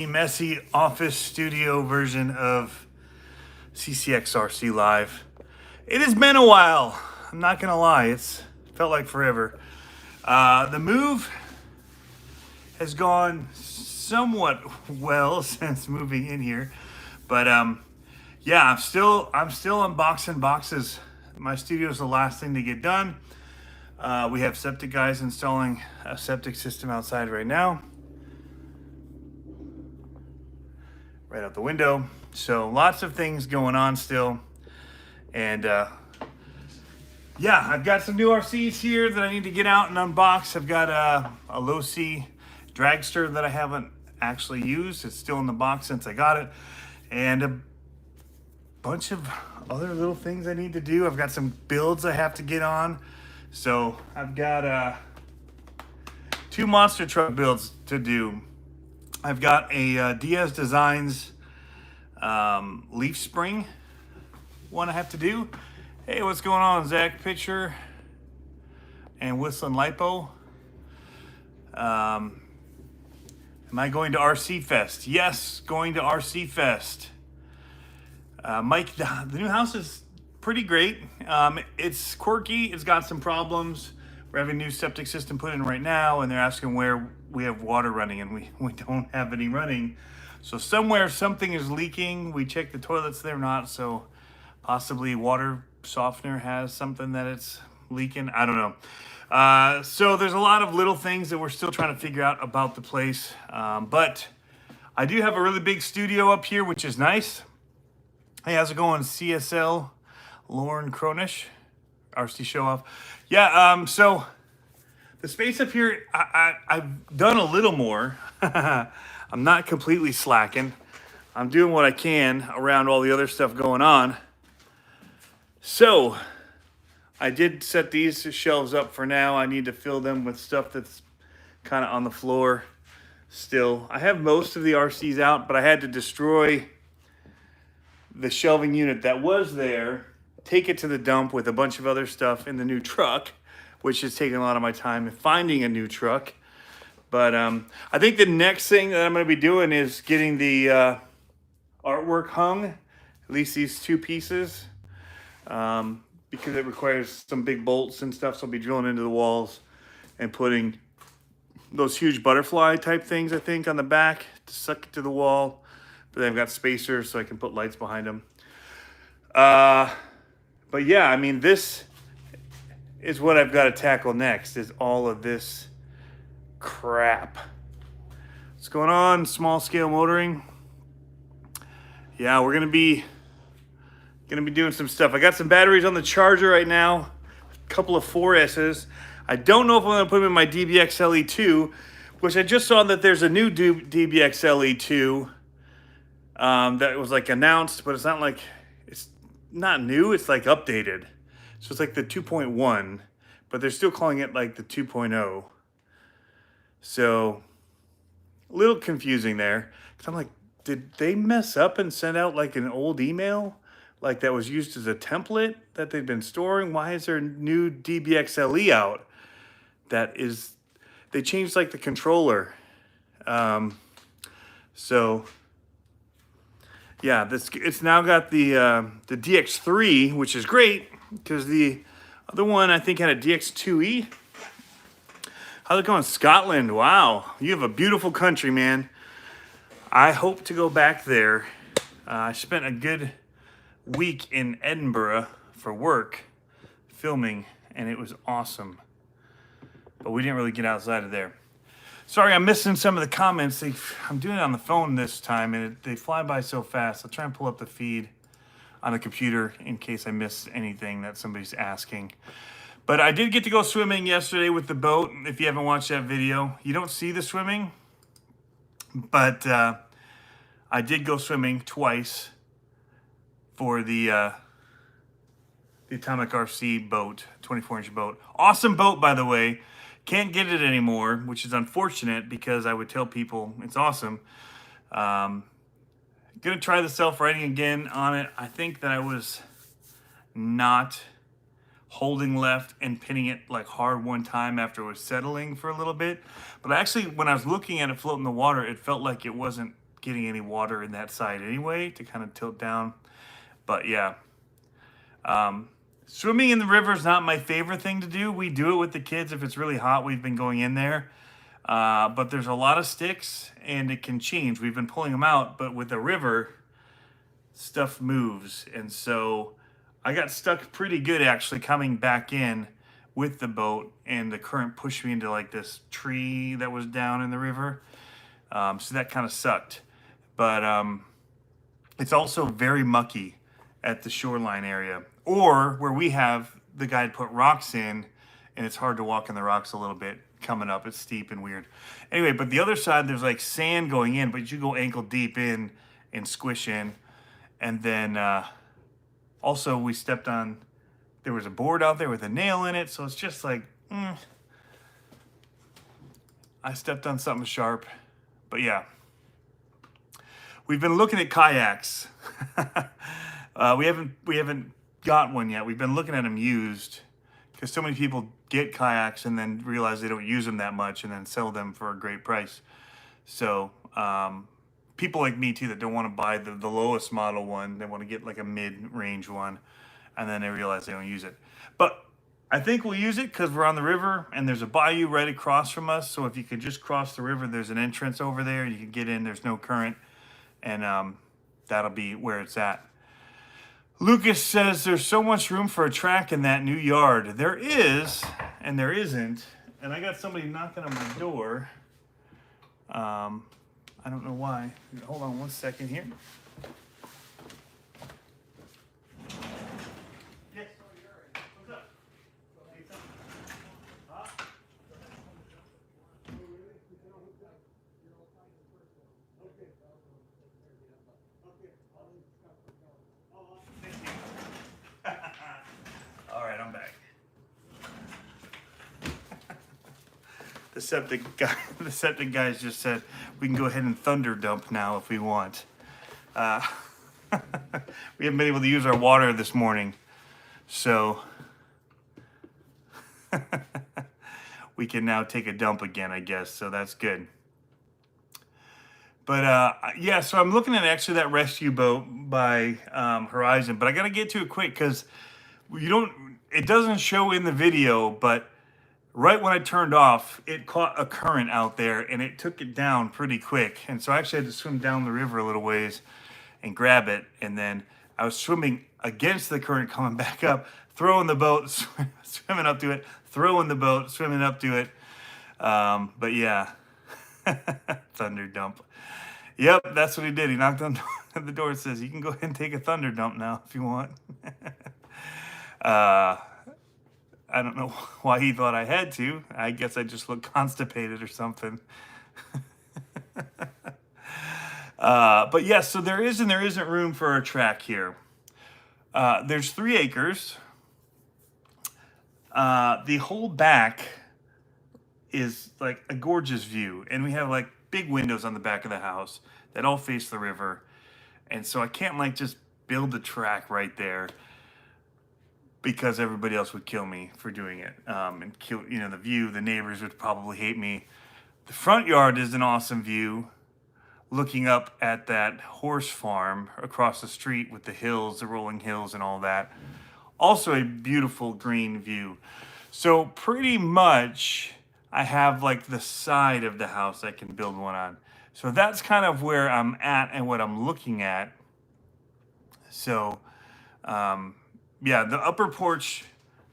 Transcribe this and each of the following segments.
Messy office studio version of CCxRC Live. It has been a while. I'm not gonna lie, it's felt like forever. The move has gone somewhat well since moving in here, but yeah, I'm still unboxing boxes. My studio is the last thing to get done. We have septic guys installing a septic system outside right now. Right out the window. So lots of things going on still. And yeah, I've got some new RCs here that I need to get out and unbox. I've got a low C dragster that I haven't actually used. It's still in the box since I got it. And a bunch of other little things I need to do. I've got some builds I have to get on. So I've got 2 monster truck builds to do. I've got a Diaz Designs leaf spring one I have to do. Hey, what's going on, Zach? Pitcher and Whistling Lipo. Am I going to RC Fest? Yes, going to RC Fest. Mike, the new house is pretty great. It's quirky. It's got some problems. We're having a new septic system put in right now, and they're asking where we have water running, and we don't have any running. So somewhere something is leaking. We checked the toilets, they're not, so possibly water softener has something that it's leaking. I don't know. So there's a lot of little things that we're still trying to figure out about the place. But I do have a really big studio up here, which is nice. Hey, how's it going, CSL? Lauren Cronish, RC Show Off. Yeah, so the space up here, I've done a little more. I'm not completely slacking. I'm doing what I can around all the other stuff going on. So I did set these shelves up for now. I need to fill them with stuff that's kind of on the floor still. I have most of the RCs out, but I had to destroy the shelving unit that was there, take it to the dump with a bunch of other stuff in the new truck, which is taking a lot of my time finding a new truck. But I think the next thing that I'm going to be doing is getting the artwork hung, at least these 2 pieces, because it requires some big bolts and stuff. So I'll be drilling into the walls and putting those huge butterfly type things, I think, on the back to suck it to the wall. But then I've got spacers so I can put lights behind them. But yeah, I mean, this is what I've got to tackle next, is all of this crap. What's going on? Small scale motoring. Yeah, we're gonna be doing some stuff. I got some batteries on the charger right now, a couple of 4S's. I don't know if I'm gonna put them in my DBX LE2, which I just saw that there's a new DBX LE2 that was like announced, but it's not new, it's like updated. So it's like the 2.1, but they're still calling it like the 2.0. So a little confusing there. Cause I'm like, did they mess up and send out like an old email? Like that was used as a template that they've been storing? Why is there a new DBX LE out? They changed like the controller. So yeah, it's now got the DX3, which is great because the other one I think had a DX2E. How's it going, Scotland? Wow, you have a beautiful country, man. I hope to go back there. I spent a good week in Edinburgh for work, filming, and it was awesome. But we didn't really get outside of there. Sorry, I'm missing some of the comments. I'm doing it on the phone this time, and they fly by so fast. I'll try and pull up the feed on the computer in case I miss anything that somebody's asking. But I did get to go swimming yesterday with the boat. If you haven't watched that video, you don't see the swimming, but I did go swimming twice for the Atomic RC boat, 24-inch boat. Awesome boat, by the way. Can't get it anymore, which is unfortunate because I would tell people it's awesome. Gonna try the self-righting again on it. I think that I was not holding left and pinning it like hard one time after it was settling for a little bit. But actually, when I was looking at it float in the water, it felt like it wasn't getting any water in that side anyway to kind of tilt down. But yeah, swimming in the river is not my favorite thing to do. We do it with the kids if it's really hot. We've been going in there. But there's a lot of sticks and it can change. We've been pulling them out, but with the river, stuff moves. And so I got stuck pretty good actually coming back in with the boat, and the current pushed me into like this tree that was down in the river. So that kind of sucked. But it's also very mucky at the shoreline area, or where we have the guide put rocks in, and it's hard to walk in the rocks a little bit coming up. It's steep and weird. Anyway, but the other side, there's like sand going in, but you go ankle deep in and squish in. And then also we stepped on, there was a board out there with a nail in it. So it's just like, I stepped on something sharp. But yeah, we've been looking at kayaks. We haven't got one yet. We've been looking at them used, because so many people get kayaks and then realize they don't use them that much and then sell them for a great price. So people like me too that don't want to buy the lowest model one, they want to get like a mid-range one, and then they realize they don't use it. But I think we'll use it because we're on the river and there's a bayou right across from us. So if you could just cross the river, there's an entrance over there. You can get in, there's no current, and that'll be where it's at. Lucas says there's so much room for a track in that new yard. There is, and there isn't. And I got somebody knocking on my door. I don't know why. Hold on one second here. Yes. What's up? Huh? All right, I'm back. The septic guys just said we can go ahead and thunder dump now if we want. We haven't been able to use our water this morning, so we can now take a dump again, I guess. So that's good. But yeah, so I'm looking at actually that rescue boat by Horizon, but I got to get to it quick because it doesn't show in the video, but right when I turned off, it caught a current out there and it took it down pretty quick. And so I actually had to swim down the river a little ways and grab it. And then I was swimming against the current coming back up, throwing the boat, swimming up to it, throwing the boat, swimming up to it. But yeah, thunder dump. Yep, that's what he did. He knocked on the door and says, you can go ahead and take a thunder dump now if you want. I don't know why he thought I had to. I guess I just look constipated or something. But yes, so there is and there isn't room for a track here. There's 3 acres. The whole back is like a gorgeous view. And we have like big windows on the back of the house that all face the river. And so I can't like just build a track right there, because everybody else would kill me for doing it. And kill, the view, the neighbors would probably hate me. The front yard is an awesome view, looking up at that horse farm across the street with the hills, the rolling hills and all that. Also a beautiful green view. So pretty much I have like the side of the house I can build one on. So that's kind of where I'm at and what I'm looking at. So, yeah, the upper porch,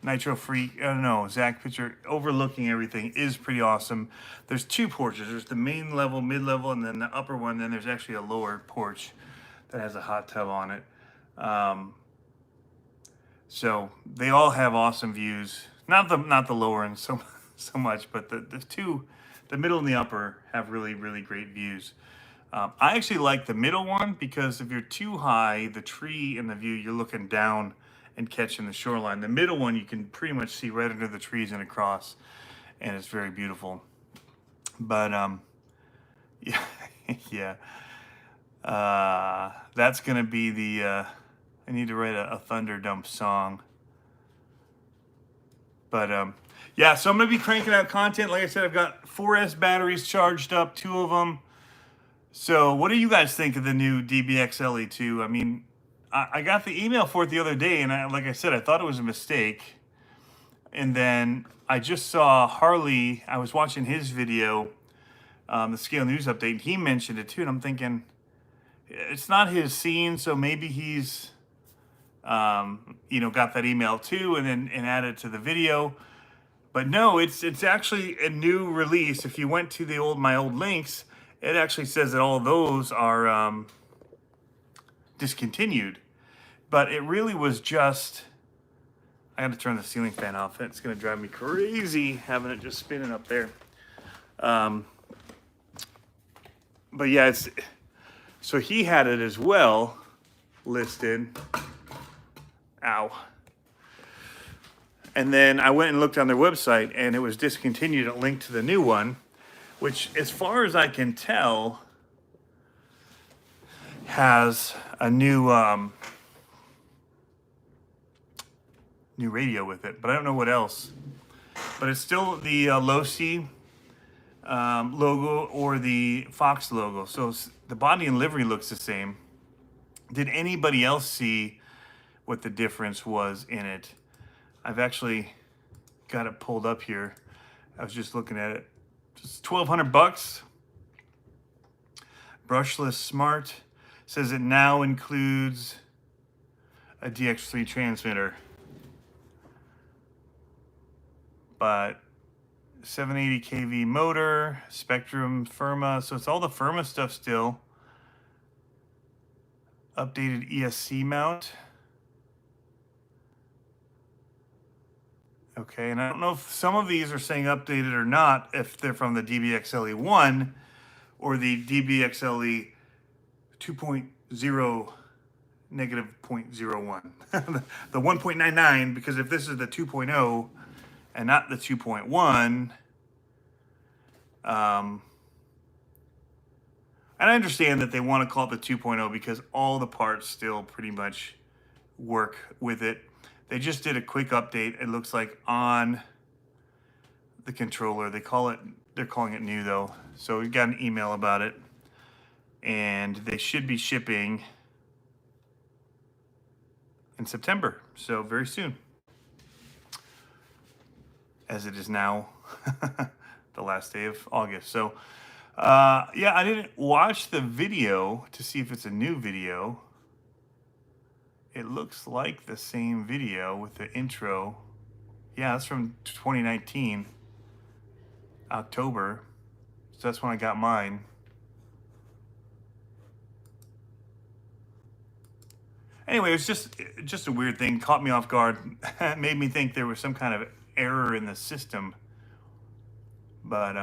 Nitro Freak, I don't know, Zach picture, overlooking everything is pretty awesome. There's 2 porches. There's the main level, mid-level, and then the upper one. Then there's actually a lower porch that has a hot tub on it. So they all have awesome views. Not the lower end so much, but the 2, the middle and the upper, have really, really great views. I actually like the middle one because if you're too high, the tree and the view, you're looking down and catching the shoreline. The middle one, you can pretty much see right under the trees and across, and it's very beautiful. But yeah, yeah, that's gonna be the. I need to write a thunder dump song. But yeah, so I'm gonna be cranking out content. Like I said, I've got 4S batteries charged up, 2 of them. So, what do you guys think of the new DBX-LE2? I mean, I got the email for it the other day, and like I said, I thought it was a mistake. And then I just saw Harley. I was watching his video, the Scale News update, and he mentioned it too. And I'm thinking, it's not his scene, so maybe he's, got that email too, and added to the video. But no, it's actually a new release. If you went to my old links, it actually says that all those are discontinued. But it really was just, I got to turn the ceiling fan off. It's going to drive me crazy having it just spinning up there. But yeah, so he had it as well listed. Ow. And then I went and looked on their website, and it was discontinued. It linked to the new one, which, as far as I can tell, has a new new radio with it, but I don't know what else. But it's still the Losi logo or the Fox logo. So the body and livery looks the same. Did anybody else see what the difference was in it? I've actually got it pulled up here. I was just looking at it. Just $1,200. Brushless Smart. Says it now includes a DX3 transmitter. But 780 kV motor, Spectrum, Firma. So it's all the Firma stuff still. Updated ESC mount. Okay, and I don't know if some of these are saying updated or not, if they're from the DBX-LE1 or the DBX-LE 2.0 negative 0.01. The 1.99, because if this is the 2.0 and not the 2.1, and I understand that they want to call it the 2.0 because all the parts still pretty much work with it. They just did a quick update, it looks like, on the controller. They're calling it new though. So we got an email about it, and they should be shipping in September. So very soon, as it is now the last day of August. So yeah, I didn't watch the video to see if it's a new video. It looks like the same video with the intro. Yeah, that's from 2019, October. So that's when I got mine. Anyway, it was just a weird thing. Caught me off guard. Made me think there was some kind of error in the system. But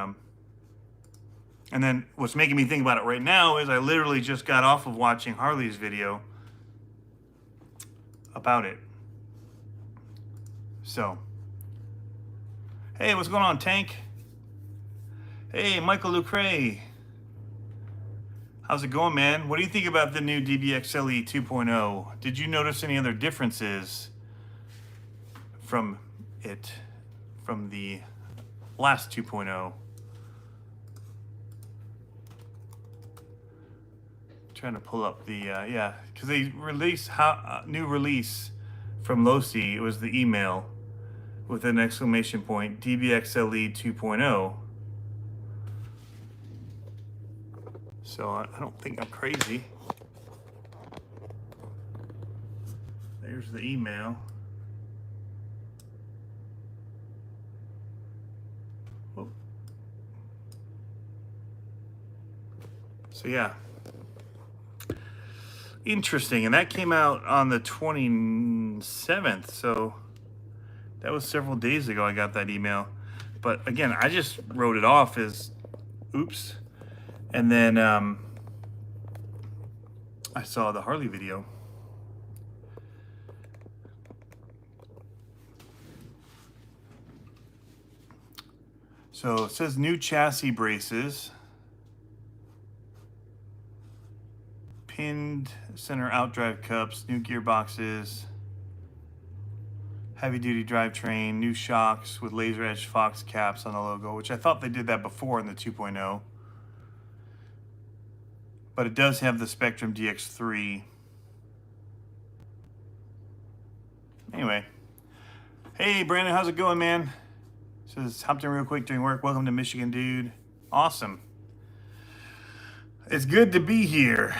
and then what's making me think about it right now is I literally just got off of watching Harley's video about it. So, hey, what's going on, Tank? Hey, Michael Lucre. How's it going, man? What do you think about the new DBX-LE 2.0? Did you notice any other differences from the last 2.0? Trying to pull up the yeah, because they released new release from Losi. It was the email with an exclamation point, DBX-LE 2.0. So I don't think I'm crazy. There's the email. Whoop. So yeah. Interesting, and that came out on the 27th, so that was several days ago I got that email. But again, I just wrote it off as oops, and then I saw the Harley video. So it says new chassis braces. Pinned center outdrive cups, new gearboxes, heavy duty drivetrain, new shocks with laser edge Fox caps on the logo, which I thought they did that before in the 2.0. but it does have the Spectrum DX3. Anyway, hey Brandon, how's it going, man? Says hopped in real quick during work. Welcome to Michigan, dude. Awesome. It's good to be here.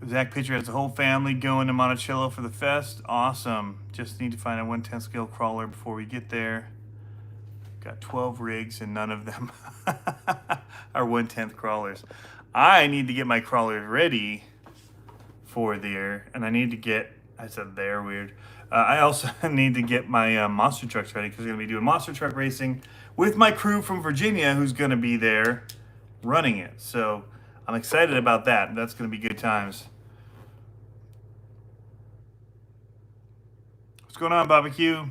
Zach Pitcher has the whole family going to Monticello for the fest. Awesome. Just need to find a 1/10 scale crawler before we get there. Got 12 rigs and none of them are 1/10 crawlers. I need to get my crawlers ready for there, and I need to get, I said there, weird. I also need to get my monster trucks ready because we're going to be doing monster truck racing with my crew from Virginia who's going to be there running it. So I'm excited about that. That's going to be good times. What's going on, Barbecue?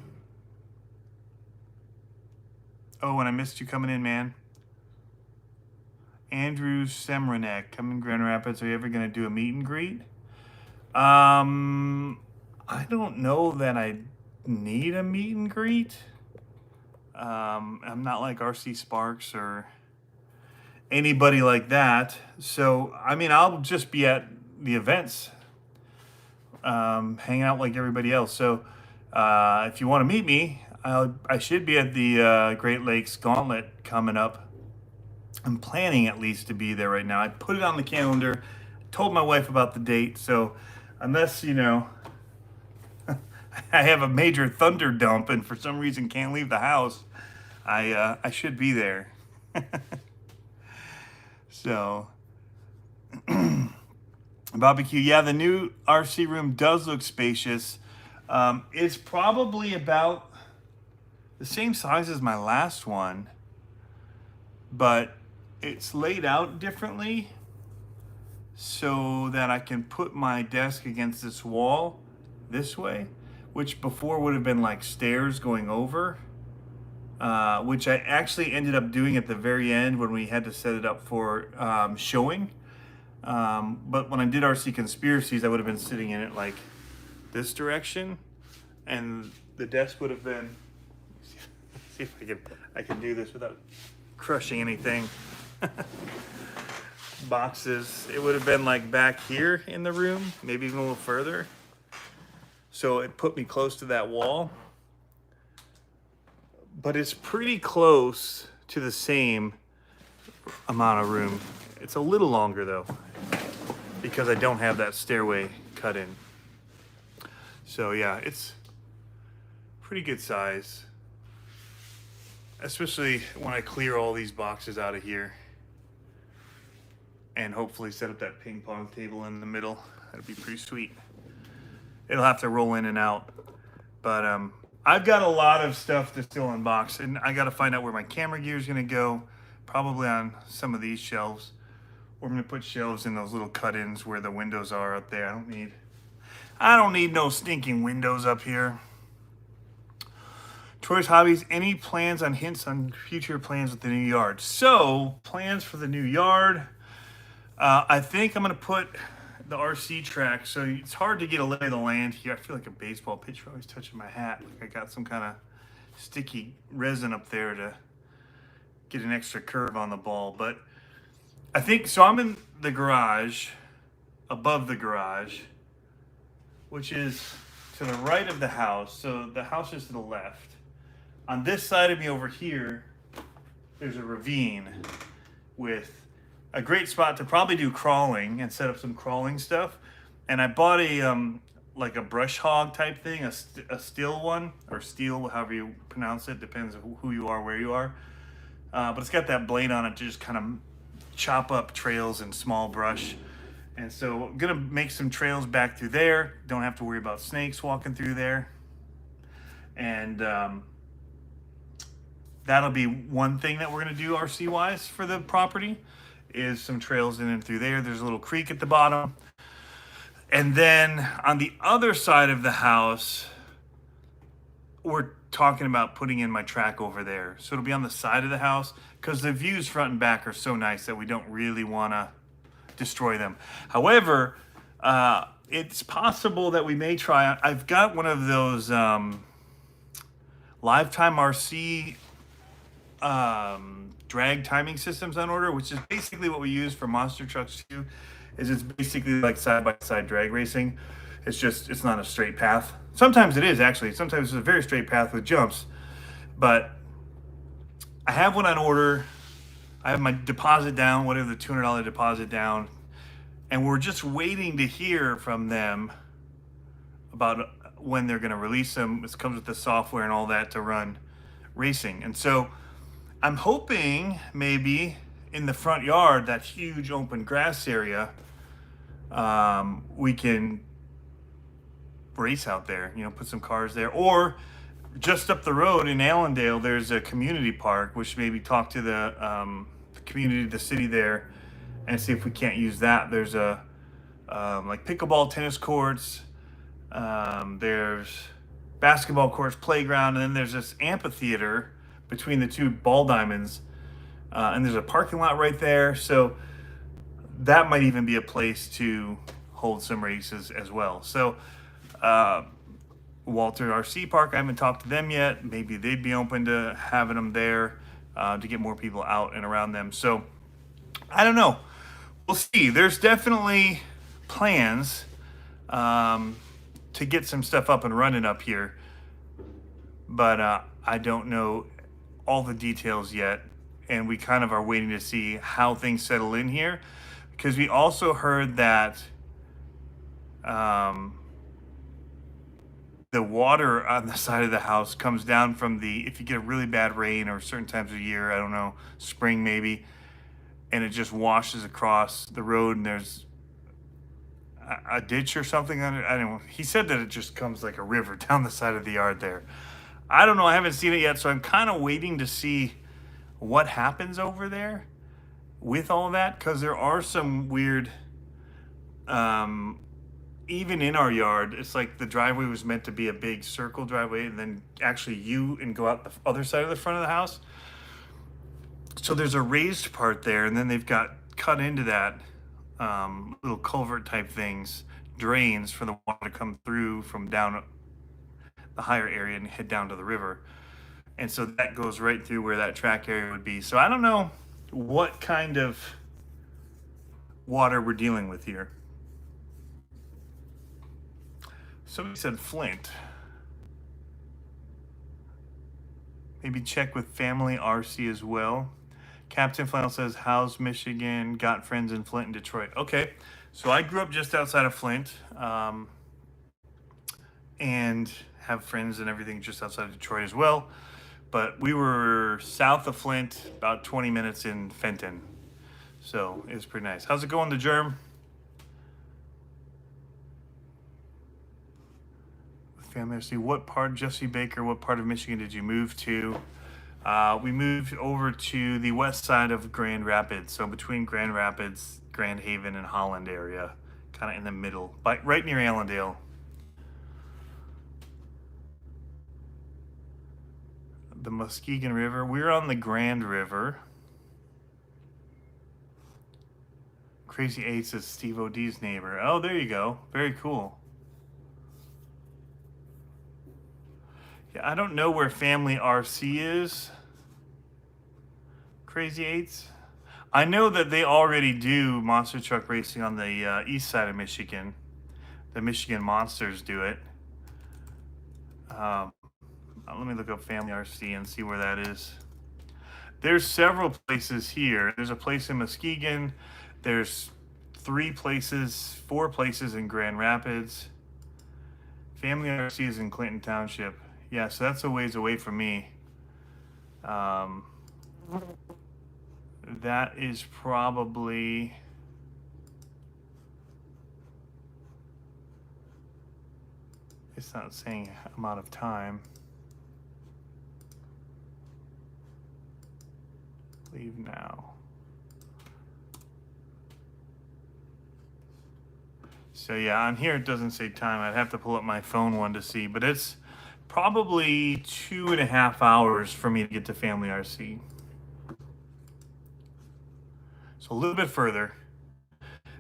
Oh, and I missed you coming in, man. Andrew Semranek, coming in Grand Rapids. Are you ever going to do a meet and greet? I don't know that I need a meet and greet. I'm not like RC Sparks or anybody like that. So, I mean, I'll just be at the events, hang out like everybody else. So, if you want to meet me, I should be at the Great Lakes Gauntlet coming up. I'm planning at least to be there right now. I put it on the calendar, told my wife about the date. So, unless, you know, I have a major thunder dump and for some reason can't leave the house, I should be there. So, barbecue. Yeah, the new RC room does look spacious. It's probably about the same size as my last one, but it's laid out differently so that I can put my desk against this wall this way, which before would have been like stairs going over, which I actually ended up doing at the very end when we had to set it up for showing. But when I did RC Conspiracies, I would have been sitting in it like this direction, and the desk would have been, see if I can do this without crushing anything. Boxes, it would have been like back here in the room, maybe even a little further. So it put me close to that wall, but it's pretty close to the same amount of room. It's a little longer though, because I don't have that stairway cut in. So yeah, it's pretty good size, especially when I clear all these boxes out of here and hopefully set up that ping pong table in the middle. That'd be pretty sweet. It'll have to roll in and out, but I've got a lot of stuff to still unbox, and I got to find out where my camera gear is going to go. Probably on some of these shelves, or I'm going to put shelves in those little cut-ins where the windows are up there. I don't need no stinking windows up here. Troy's Hobbies, any plans on hints on future plans with the new yard? So, plans for the new yard. I think I'm going to put the RC track, so it's hard to get a lay of the land here. I feel like a baseball pitcher always touching my hat. Like I got some kind of sticky resin up there to get an extra curve on the ball. But I think, so I'm in the garage, above the garage, which is to the right of the house. So the house is to the left. On this side of me over here, there's a ravine with a great spot to probably do crawling and set up some crawling stuff. And I bought a like a brush hog type thing, a steel one, or steel, however you pronounce it, depends on who you are, where you are. But it's got that blade on it to just kind of chop up trails and small brush. And so I'm gonna make some trails back through there. Don't have to worry about snakes walking through there. And that'll be one thing that we're gonna do RC wise for the property, is some trails in and through there. There's a little creek at the bottom. And then on the other side of the house, we're talking about putting in my track over there. So it'll be on the side of the house because the views front and back are so nice that we don't really want to destroy them. However, it's possible that we may try. I've got one of those Lifetime RC drag timing systems on order, which is basically what we use for monster trucks too. Is it's basically like side by side drag racing. It's not a straight path. Sometimes it is actually. Sometimes it's a very straight path with jumps, but I have one on order. I have my deposit down, whatever the $200 deposit down, and we're just waiting to hear from them about when they're going to release them. This comes with the software and all that to run racing. And so I'm hoping maybe in the front yard, that huge open grass area, we can race out there, put some cars there. Or just up the road in Allendale, there's a community park, which maybe talk to the community, the city there, and see if we can't use that. There's a like pickleball tennis courts, there's basketball courts, playground, and then there's this amphitheater between the two ball diamonds, and there's a parking lot right there. So that might even be a place to hold some races as well. So Walter RC Park, I haven't talked to them yet. Maybe they'd be open to having them there to get more people out and around them. So I don't know. We'll see. There's definitely plans to get some stuff up and running up here, but I don't know all the details yet, and we kind of are waiting to see how things settle in here, because we also heard that the water on the side of the house comes down from if you get a really bad rain or certain times of year, I don't know, spring maybe, and it just washes across the road, and there's a ditch or something on it. I don't know. He said that it just comes like a river down the side of the yard there. I don't know. I haven't seen it yet, so I'm kind of waiting to see what happens over there with all that, because there are some weird, even in our yard, it's like the driveway was meant to be a big circle driveway, and then actually go out the other side of the front of the house. So there's a raised part there, and then they've got cut into that little culvert type things, drains for the water to come through from down the higher area and head down to the river. And so that goes right through where that track area would be. So I don't know what kind of water we're dealing with here. Somebody said Flint. Maybe check with Family RC as well. Captain Flannel says, how's Michigan? Got friends in Flint and Detroit. Okay, so I grew up just outside of Flint, and have friends and everything just outside of Detroit as well. But we were south of Flint, about 20 minutes in Fenton. So it was pretty nice. How's it going, the Germ? With Family RC, what part of Michigan did you move to? We moved over to the west side of Grand Rapids, so between Grand Rapids, Grand Haven, and Holland area, kind of in the middle, right near Allendale. The Muskegon River. We're on the Grand River. Crazy 8 says Steve OD's neighbor. Oh, there you go. Very cool. Yeah, I don't know where Family RC is. Crazy 8s. I know that they already do monster truck racing on the east side of Michigan. The Michigan Monsters do it. Let me look up Family RC and see where that is. There's several places here. There's a place in Muskegon. There's 4 places in Grand Rapids. Family RC is in Clinton Township. Yeah, so that's a ways away from me. That is probably... It's not saying amount of time. Leave now. So yeah, on here it doesn't say time. I'd have to pull up my phone one to see, but it's probably 2.5 hours for me to get to Family RC. So a little bit further.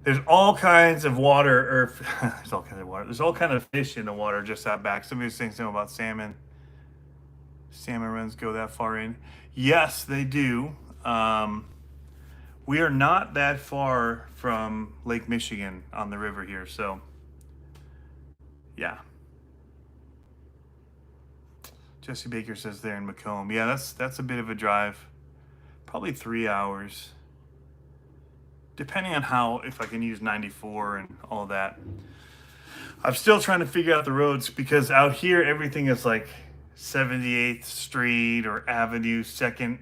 There's all kinds of water, there's all kinds of water. There's all kinds of fish in the water just out back. Somebody was saying something about salmon. Salmon runs go that far in. Yes, they do. We are not that far from Lake Michigan on the river here, so yeah. Jesse Baker says they're in Macomb. Yeah, that's a bit of a drive. Probably 3 hours. Depending on if I can use 94 and all that. I'm still trying to figure out the roads because out here everything is like 78th Street or Avenue 2nd,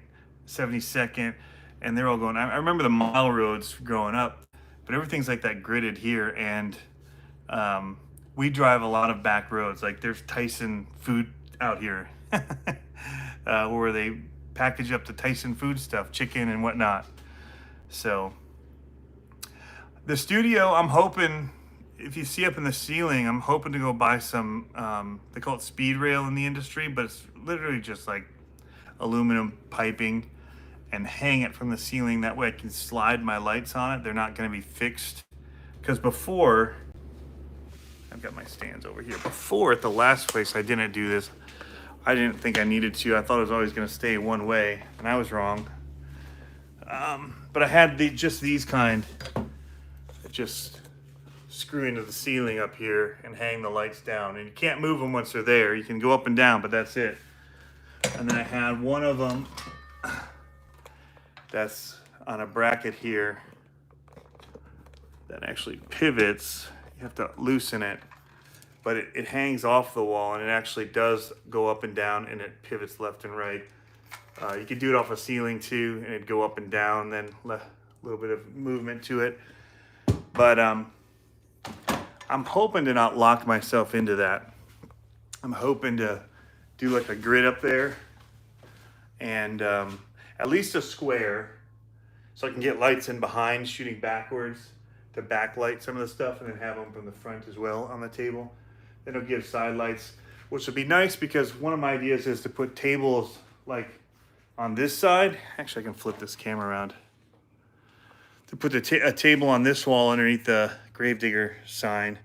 72nd, and they're all going. I remember the mile roads growing up, but everything's like that gridded here, and we drive a lot of back roads. Like there's Tyson Food out here, where they package up the Tyson food stuff, chicken and whatnot. So the studio, I'm hoping, if you see up in the ceiling, I'm hoping to go buy some, they call it speed rail in the industry, but it's literally just like aluminum piping, and hang it from the ceiling. That way I can slide my lights on it. They're not going to be fixed. Because before, I've got my stands over here. Before, at the last place, I didn't do this. I didn't think I needed to. I thought it was always going to stay one way, and I was wrong. But I had just these kind that just screw into the ceiling up here and hang the lights down. And you can't move them once they're there. You can go up and down, but that's it. And then I had one of them that's on a bracket here that actually pivots. You have to loosen it, but it hangs off the wall, and it actually does go up and down, and it pivots left and right. You could do it off a ceiling too, and it'd go up and down, then a little bit of movement to it. But I'm hoping to not lock myself into that. I'm hoping to do like a grid up there, and at least a square, so I can get lights in behind shooting backwards to backlight some of the stuff, and then have them from the front as well on the table. Then it'll give side lights, which would be nice because one of my ideas is to put tables like on this side. Actually, I can flip this camera around. To put a table on this wall underneath the Gravedigger sign.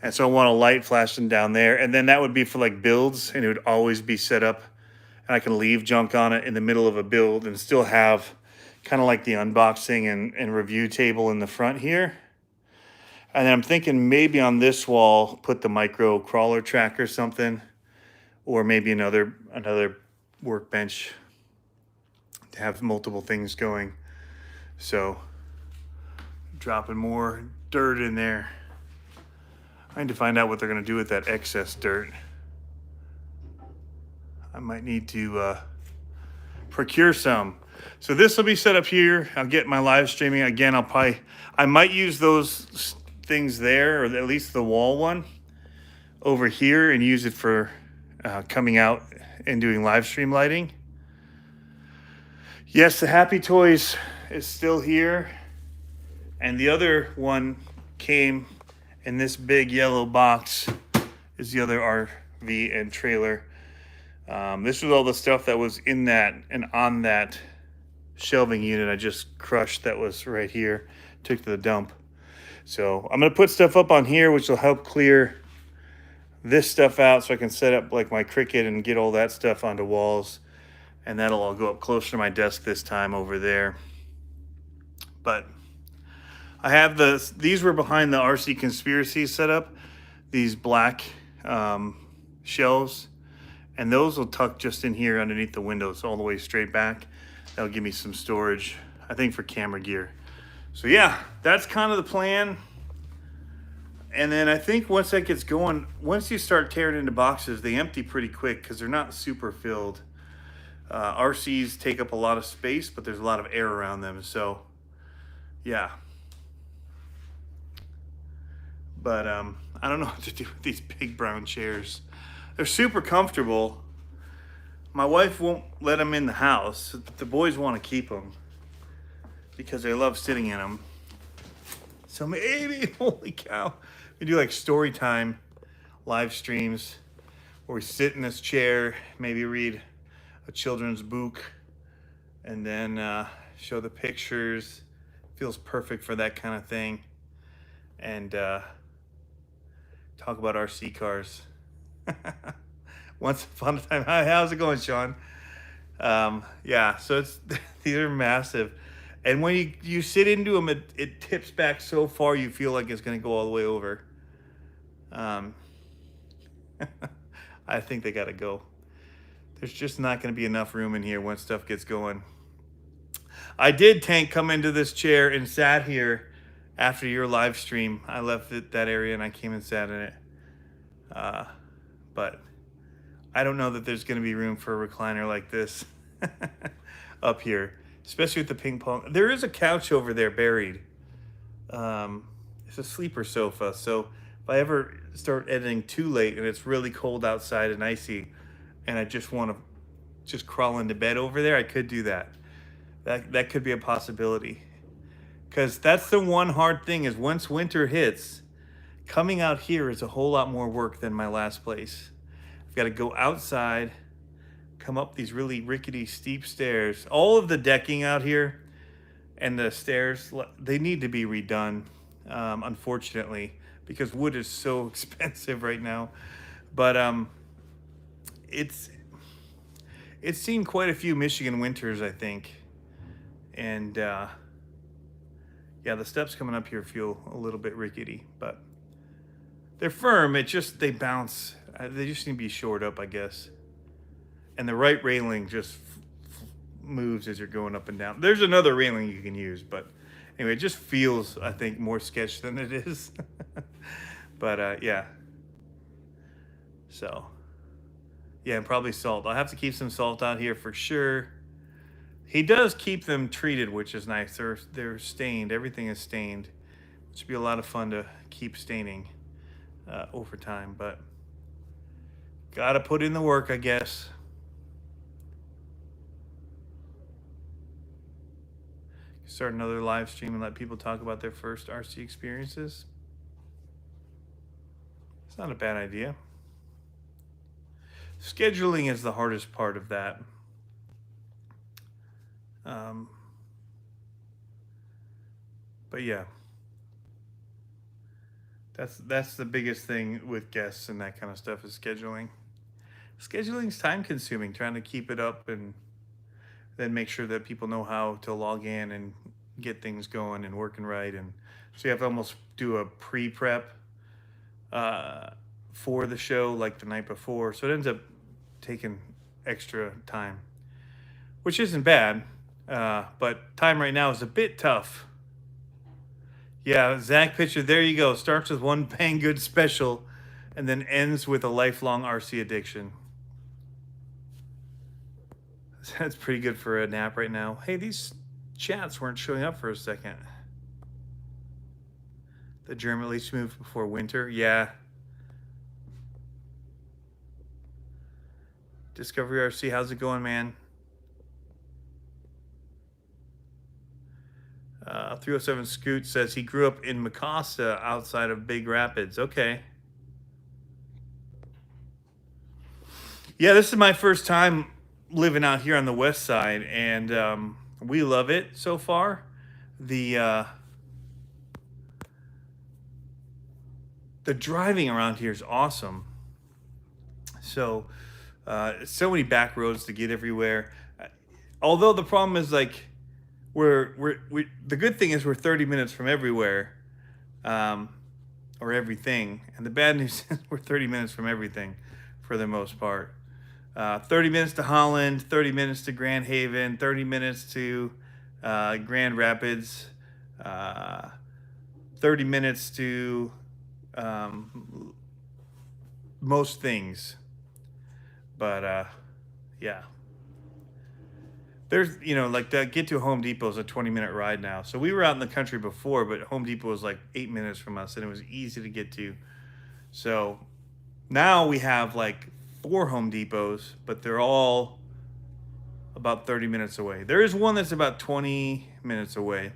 And so I want a light flashing down there. And then that would be for like builds, and it would always be set up. And I can leave junk on it in the middle of a build and still have kind of like the unboxing and review table in the front here. And then I'm thinking maybe on this wall, put the micro crawler track or something, or maybe another workbench to have multiple things going. So dropping more dirt in there. I need to find out what they're going to do with that excess dirt. I might need to procure some. So this will be set up here. I'll get my live streaming. Again, I might use those things there, or at least the wall one over here, and use it for coming out and doing live stream lighting. Yes, the Happy Toys is still here. And the other one came in this big yellow box, is the other RV and trailer. This was all the stuff that was in that and on that shelving unit I just crushed that was right here, took to the dump. So I'm going to put stuff up on here, which will help clear this stuff out so I can set up like my Cricut and get all that stuff onto walls. And that'll all go up closer to my desk this time over there. But I have these were behind the RC Conspiracy setup, these black shelves. And those will tuck just in here underneath the windows all the way straight back. That'll give me some storage, I think, for camera gear. So yeah, that's kind of the plan. And then I think once that gets going, once you start tearing into boxes, they empty pretty quick because they're not super filled. RCs take up a lot of space, but there's a lot of air around them. So yeah. But I don't know what to do with these big brown chairs. They're super comfortable. My wife won't let them in the house. The boys want to keep them because they love sitting in them. So maybe, holy cow, we do like story time live streams where we sit in this chair, maybe read a children's book, and then show the pictures. Feels perfect for that kind of thing. And talk about RC cars. Once upon a time. Hi, how's it going, Sean? Yeah, so it's these are massive. And when you sit into them, it tips back so far you feel like it's going to go all the way over. Um, I think they got to go. There's just not going to be enough room in here when stuff gets going. I did, Tank, come into this chair and sat here after your live stream. I left that area and I came and sat in it. But I don't know that there's going to be room for a recliner like this up here, especially with the ping pong. There is a couch over there buried. It's a sleeper sofa. So if I ever start editing too late and it's really cold outside and icy and I just want to just crawl into bed over there, I could do that. That could be a possibility. Because that's the one hard thing is once winter hits, coming out here is a whole lot more work than my last place. I've got to go outside, come up these really rickety, steep stairs. All of the decking out here and the stairs, they need to be redone, unfortunately, because wood is so expensive right now. But it's seen quite a few Michigan winters, I think. And yeah, the steps coming up here feel a little bit rickety, but they're firm. It just, they bounce. They just need to be shored up, I guess. And the right railing just moves as you're going up and down. There's another railing you can use, but anyway, it just feels, I think, more sketch than it is. But yeah. So, yeah, and probably salt. I'll have to keep some salt out here for sure. He does keep them treated, which is nice. They're stained. Everything is stained. It should be a lot of fun to keep staining over time, but gotta put in the work, I guess. Start another live stream and let people talk about their first RC experiences. It's not a bad idea. Scheduling is the hardest part of that. But yeah, that's the biggest thing with guests and that kind of stuff is scheduling. Scheduling's time consuming, trying to keep it up and then make sure that people know how to log in and get things going and working right. And so you have to almost do a pre-prep for the show like the night before. So it ends up taking extra time, which isn't bad. But time right now is a bit tough. Yeah, Zach picture, there you go. Starts with one bang good special and then ends with a lifelong RC addiction. That's pretty good for a nap right now. Hey, these chats weren't showing up for a second. The germ at least moved before winter. Yeah. Discovery RC, how's it going, man? 307 Scoot says he grew up in Mikasa outside of Big Rapids. Okay. Yeah, this is my first time living out here on the west side, and we love it so far. The driving around here is awesome. So so many back roads to get everywhere. Although the problem is like the good thing is we're 30 minutes from everywhere, or everything, and the bad news is we're 30 minutes from everything for the most part. 30 minutes to Holland, 30 minutes to Grand Haven, 30 minutes to Grand Rapids, 30 minutes to most things. But yeah. There's, like that get to Home Depot is a 20-minute ride now. So we were out in the country before, but Home Depot was like 8 minutes from us and it was easy to get to. So now we have like 4 Home Depots, but they're all about 30 minutes away. There is one that's about 20 minutes away,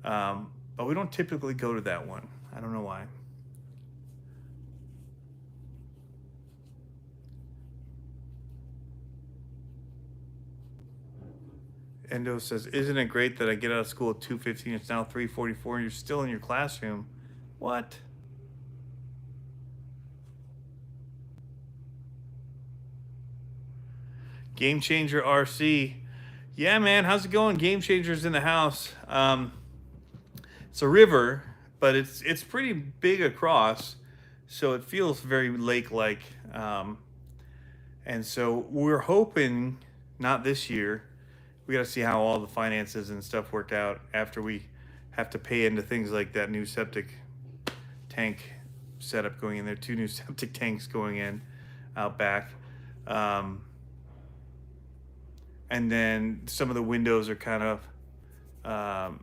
but we don't typically go to that one. I don't know why. Endo says, isn't it great that I get out of school at 2:15, it's now 3:44, and you're still in your classroom? What? Game Changer RC. Yeah, man, how's it going? Game Changer's in the house. It's a river, but it's pretty big across, so it feels very lake-like. And so we're hoping, not this year. We got to see how all the finances and stuff work out after we have to pay into things like that new septic tank setup going in there. 2 new septic tanks going in out back. And then some of the windows are kind of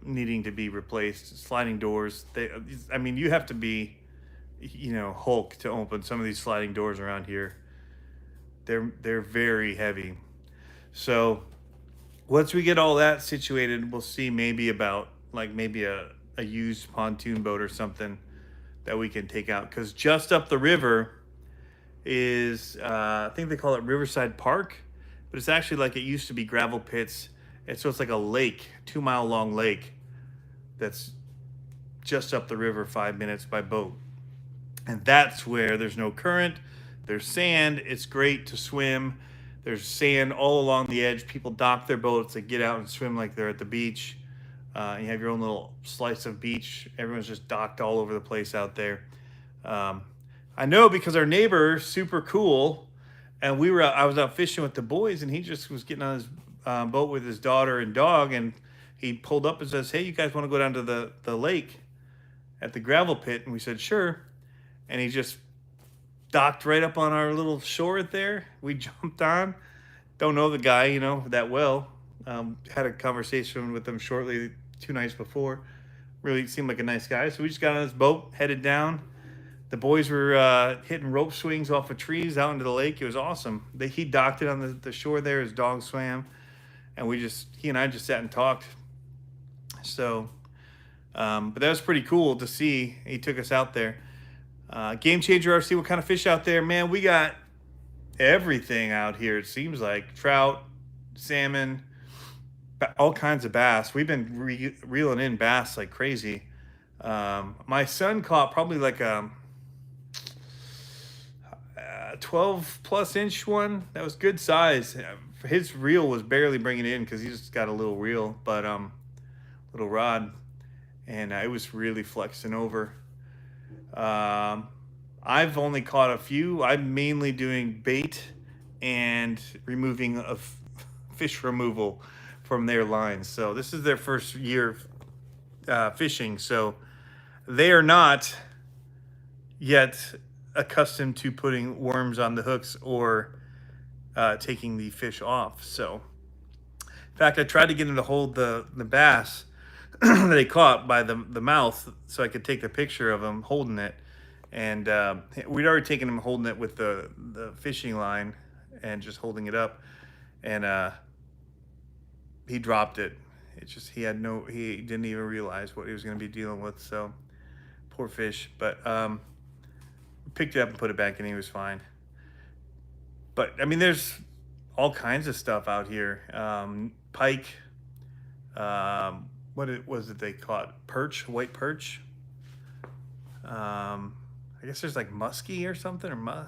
needing to be replaced. Sliding doors. I mean, you have to be, Hulk to open some of these sliding doors around here. They're very heavy. So once we get all that situated, we'll see maybe about maybe a used pontoon boat or something that we can take out. Because just up the river is, I think they call it Riverside Park, but it's actually like it used to be gravel pits. And so it's like a lake, 2-mile long lake that's just up the river 5 minutes by boat. And that's where there's no current, there's sand, it's great to swim. There's sand all along the edge. People dock their boats, they get out and swim like they're at the beach. You have your own little slice of beach. Everyone's just docked all over the place out there. I know because our neighbor, super cool, and I was out fishing with the boys, and he just was getting on his boat with his daughter and dog, and he pulled up and says, "Hey, you guys want to go down to the lake at the gravel pit?" And we said, "Sure." And he just docked right up on our little shore there. We jumped on. Don't know the guy, that well. Had a conversation with him shortly 2 nights before. Really seemed like a nice guy. So we just got on his boat, headed down. The boys were hitting rope swings off of trees out into the lake. It was awesome. He docked it on the shore there. His dog swam. And he and I just sat and talked. So, but that was pretty cool to see. He took us out there. Game Changer RC, what kind of fish out there? Man, we got everything out here, it seems like. Trout, salmon, all kinds of bass. We've been reeling in bass like crazy. My son caught probably like a 12-plus inch one. That was good size. His reel was barely bringing it in because he just got a little reel, but little rod. And it was really flexing over. I've only caught a few. I'm mainly doing bait and removing of fish removal from their lines. So this is their first year fishing. So they are not yet accustomed to putting worms on the hooks or taking the fish off. So in fact, I tried to get him to hold the bass that they caught by the mouth so I could take the picture of him holding it. And we'd already taken him holding it with the fishing line and just holding it up. And he dropped it. It's just he didn't even realize what he was going to be dealing with. So poor fish. But we picked it up and put it back in. He was fine. But I mean, there's all kinds of stuff out here. Pike. What was it they caught? Perch, white perch. I guess there's like muskie or something, or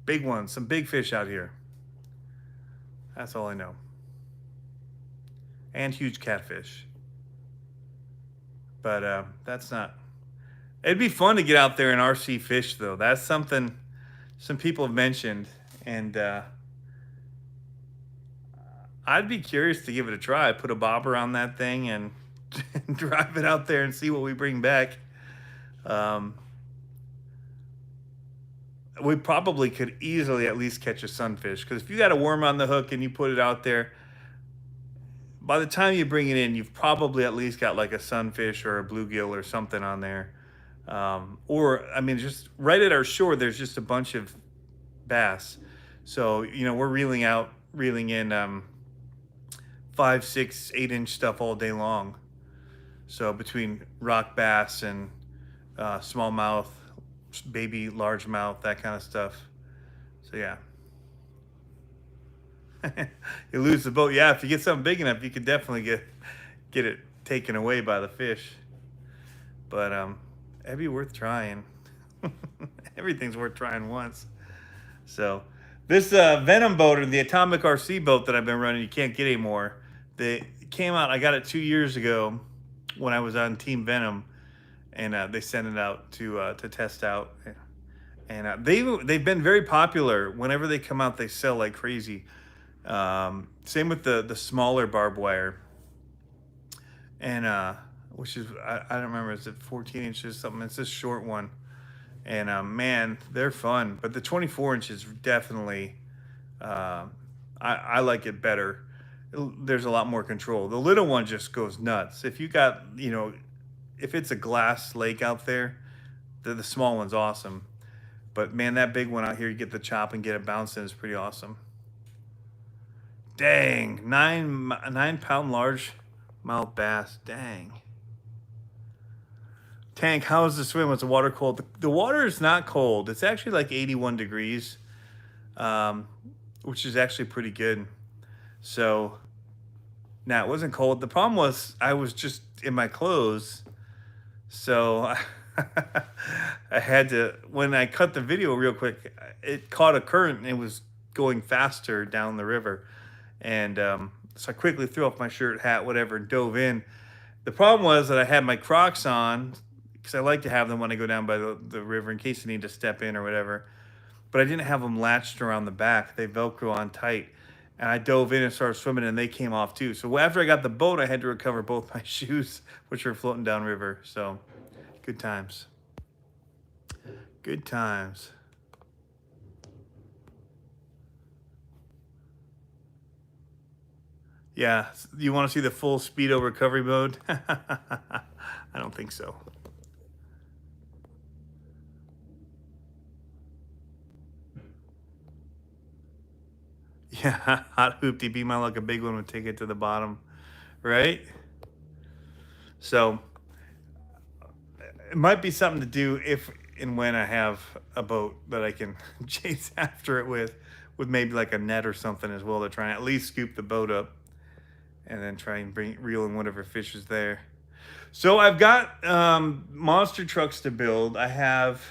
big ones, some big fish out here. That's all I know. And huge catfish. But that's not. It'd be fun to get out there and RC fish, though. That's something some people have mentioned, and I'd be curious to give it a try. Put a bobber on that thing and drive it out there and see what we bring back. We probably could easily at least catch a sunfish, because if you got a worm on the hook and you put it out there, by the time you bring it in, you've probably at least got like a sunfish or a bluegill or something on there. Or, I mean, just right at our shore, there's just a bunch of bass. So, we're reeling in 5, 6, 8-inch stuff all day long. So between rock bass and smallmouth, baby largemouth, that kind of stuff. So yeah. You lose the boat. Yeah, if you get something big enough, you could definitely get it taken away by the fish. But it'd be worth trying. Everything's worth trying once. So This Venom boat, or the Atomic RC boat that I've been running, you can't get anymore. They came out. I got it 2 years ago when I was on Team Venom, and they sent it out to test out. And they've been very popular. Whenever they come out, they sell like crazy. Same with the smaller barbed wire, and which is I don't remember, is it 14 inches something? It's this short one, and man, they're fun. But the 24 inches definitely, I like it better. There's a lot more control. The little one just goes nuts. If you got, if it's a glass lake out there, the small one's awesome. But man, that big one out here, you get the chop and get it bouncing, is pretty awesome. Dang, 9 pound largemouth bass. Dang. Tank, how is the swim? Was the water cold? The water is not cold. It's actually like 81 degrees, which is actually pretty good. So, now it wasn't cold. The problem was I was just in my clothes. So I had to, when I cut the video real quick, it caught a current and it was going faster down the river. And so I quickly threw off my shirt, hat, whatever, and dove in. The problem was that I had my Crocs on, because I like to have them when I go down by the river in case I need to step in or whatever. But I didn't have them latched around the back. They Velcro on tight. And I dove in and started swimming, and they came off too. So after I got the boat, I had to recover both my shoes, which were floating downriver. So good times. Good times. Yeah, you want to see the full Speedo recovery mode? I don't think so. Yeah, hot hoopty, be my luck, a big one would take it to the bottom, right? So it might be something to do if and when I have a boat that I can chase after it with maybe like a net or something as well, to try and at least scoop the boat up and then try and reel in whatever fish is there. So I've got monster trucks to build. I have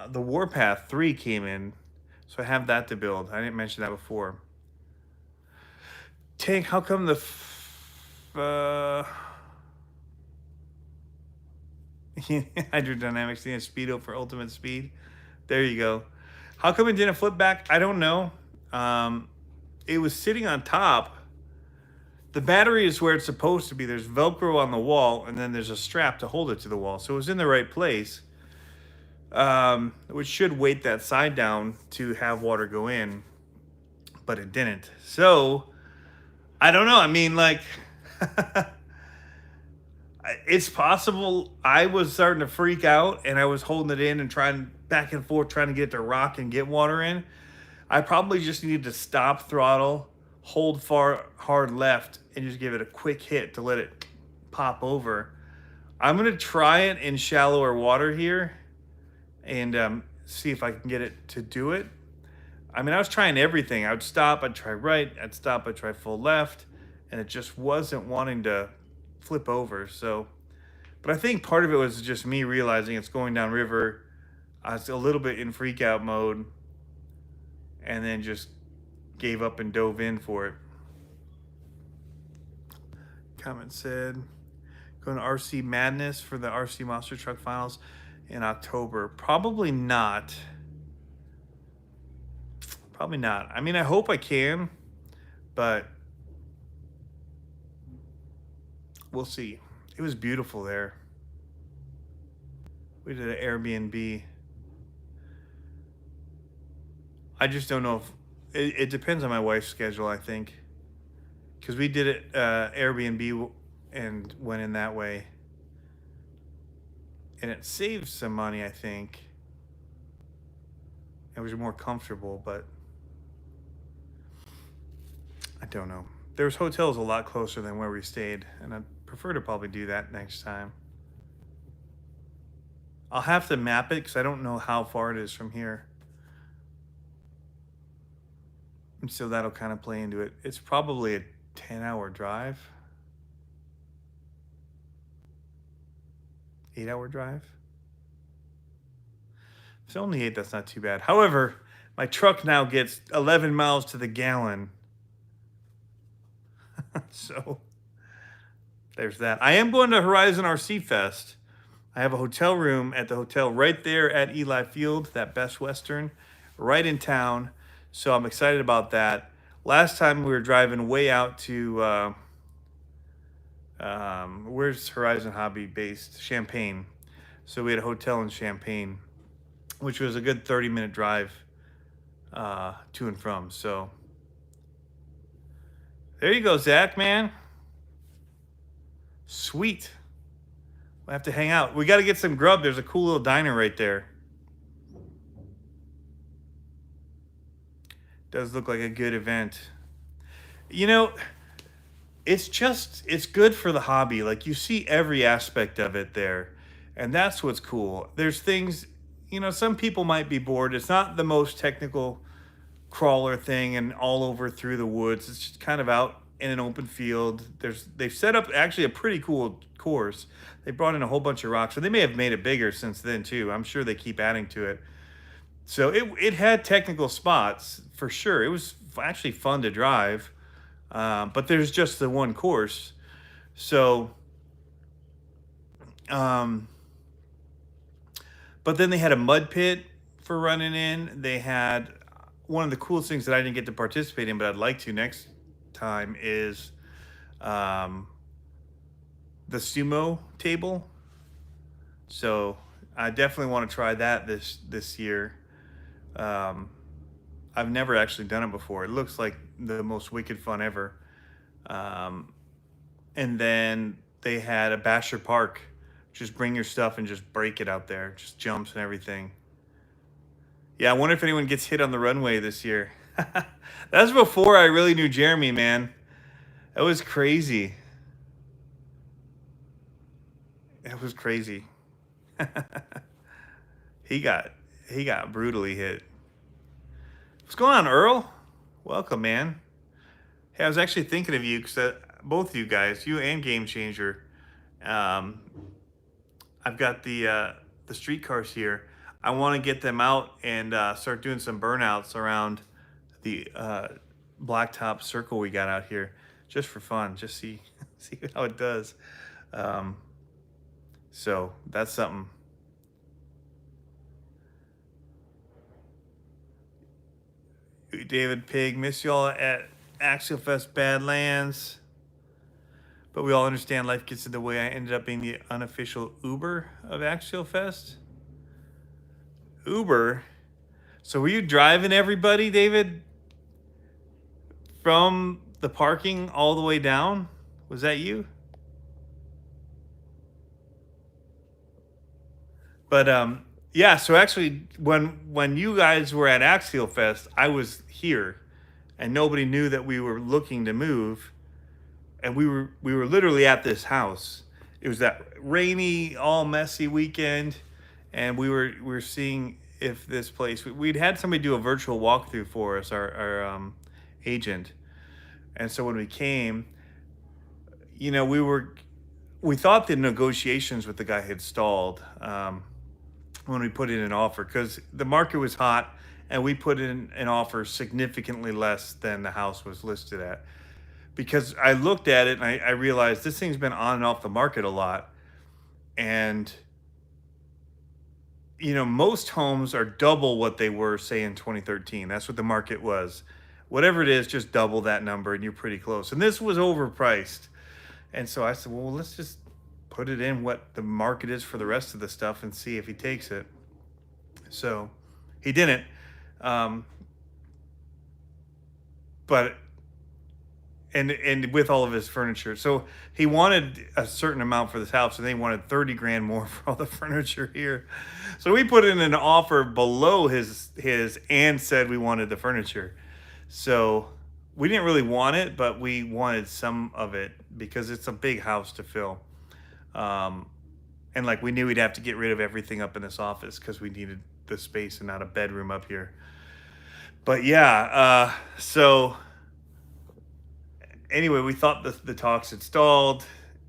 the Warpath 3 came in, so I have that to build. I didn't mention that before. Tank, how come the hydrodynamics needed Speedo for ultimate speed? There you go. How come it didn't flip back? I don't know. It was sitting on top. The battery is where it's supposed to be. There's Velcro on the wall, and then there's a strap to hold it to the wall. So it was in the right place, which should weight that side down to have water go in, but it didn't. So I don't know. I mean, like, it's possible I was starting to freak out and I was holding it in and trying back and forth, trying to get it to rock and get water in. I probably just needed to stop throttle, hold hard left, and just give it a quick hit to let it pop over. I'm going to try it in shallower water here and see if I can get it to do it. I mean, I was trying everything. I would stop, I'd try right, I'd stop, I'd try full left, and it just wasn't wanting to flip over. So, but I think part of it was just me realizing it's going downriver. I was a little bit in freak out mode and then just gave up and dove in for it. Comment said, going to RC Madness for the RC Monster Truck Finals in October. Probably not. Probably not. I mean, I hope I can, but we'll see. It was beautiful there. We did an Airbnb. I just don't know if it depends on my wife's schedule, I think, because we did it Airbnb and went in that way, and it saved some money, I think. It was more comfortable, but I don't know. There's hotels a lot closer than where we stayed, and I'd prefer to probably do that next time. I'll have to map it because I don't know how far it is from here. And so that'll kind of play into it. It's probably a 10-hour drive. 8-hour drive. It's only 8, that's not too bad. However, my truck now gets 11 miles to the gallon. So there's that. I am going to Horizon RC Fest. I have a hotel room at the hotel right there at Eli Field, that Best Western, right in town. So I'm excited about that. Last time we were driving way out to, where's Horizon Hobby based? Champaign. So we had a hotel in Champaign, which was a good 30-minute drive to and from. So there you go, Zach, man. Sweet. We'll have to hang out. We got to get some grub. There's a cool little diner right there. Does look like a good event. You know, it's good for the hobby. Like, you see every aspect of it there. And that's what's cool. There's things, some people might be bored. It's not the most technical crawler thing and all over through the woods. It's just kind of out in an open field. They've set up actually a pretty cool course. They brought in a whole bunch of rocks, and they may have made it bigger since then too. I'm sure they keep adding to it. So it had technical spots for sure. It was actually fun to drive, but there's just the one course. So, but then they had a mud pit for running in. They had one of the coolest things that I didn't get to participate in, but I'd like to next time is the sumo table. So I definitely want to try that this year. I've never actually done it before. It looks like the most wicked fun ever. And then they had a Basher Park. Just bring your stuff and just break it out there. Just jumps and everything. Yeah, I wonder if anyone gets hit on the runway this year. That's before I really knew Jeremy, man. That was crazy. It was crazy. He got brutally hit. What's going on, Earl? Welcome, man. Hey, I was actually thinking of you because both of you guys, you and Game Changer. I've got the streetcars here. I want to get them out and start doing some burnouts around the blacktop circle we got out here, just for fun. Just see how it does. So that's something. David Pig, miss y'all at Axial Fest Badlands. But we all understand life gets in the way. I ended up being the unofficial Uber of Axial Fest. Uber? So were you driving everybody, David? From the parking all the way down? Was that you? But yeah, so actually when you guys were at Axial Fest, I was here and nobody knew that we were looking to move. And we were literally at this house. It was that rainy, all messy weekend, and we were seeing if this place. We'd had somebody do a virtual walkthrough for us, our agent, and so when we came, we thought the negotiations with the guy had stalled when we put in an offer because the market was hot, and we put in an offer significantly less than the house was listed at. Because I looked at it and I realized this thing's been on and off the market a lot. And, most homes are double what they were, say, in 2013. That's what the market was. Whatever it is, just double that number and you're pretty close. And this was overpriced. And so I said, well, let's just put it in what the market is for the rest of the stuff and see if he takes it. So he didn't. But... And with all of his furniture. So he wanted a certain amount for this house, and they wanted 30 grand more for all the furniture here. So we put in an offer below his and said we wanted the furniture. So we didn't really want it, but we wanted some of it because it's a big house to fill. And we knew we'd have to get rid of everything up in this office because we needed the space and not a bedroom up here. But yeah, so... Anyway, we thought the talks had stalled,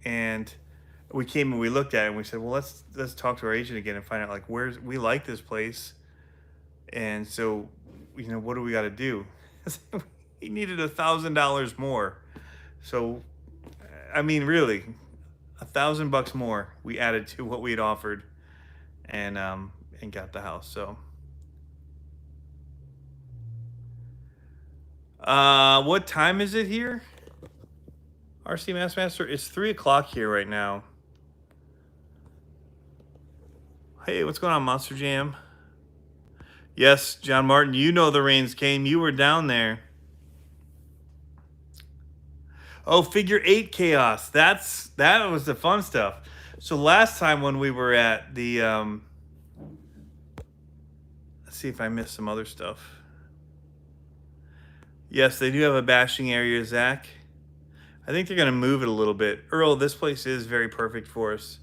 and we came and we looked at it and we said, well, let's talk to our agent again and find out we like this place. And so, what do we got to do? He needed $1,000 more. So, I mean, really, $1,000 more we added to what we had offered, and got the house. So, what time is it here? RC Master, it's 3 o'clock here right now. Hey, what's going on, Monster Jam? Yes, John Martin, you know the rains came. You were down there. Oh, figure 8 chaos. That was the fun stuff. So last time when we were at the let's see if I missed some other stuff. Yes, they do have a bashing area, Zach. I think they're gonna move it a little bit. Earl, this place is very perfect for us.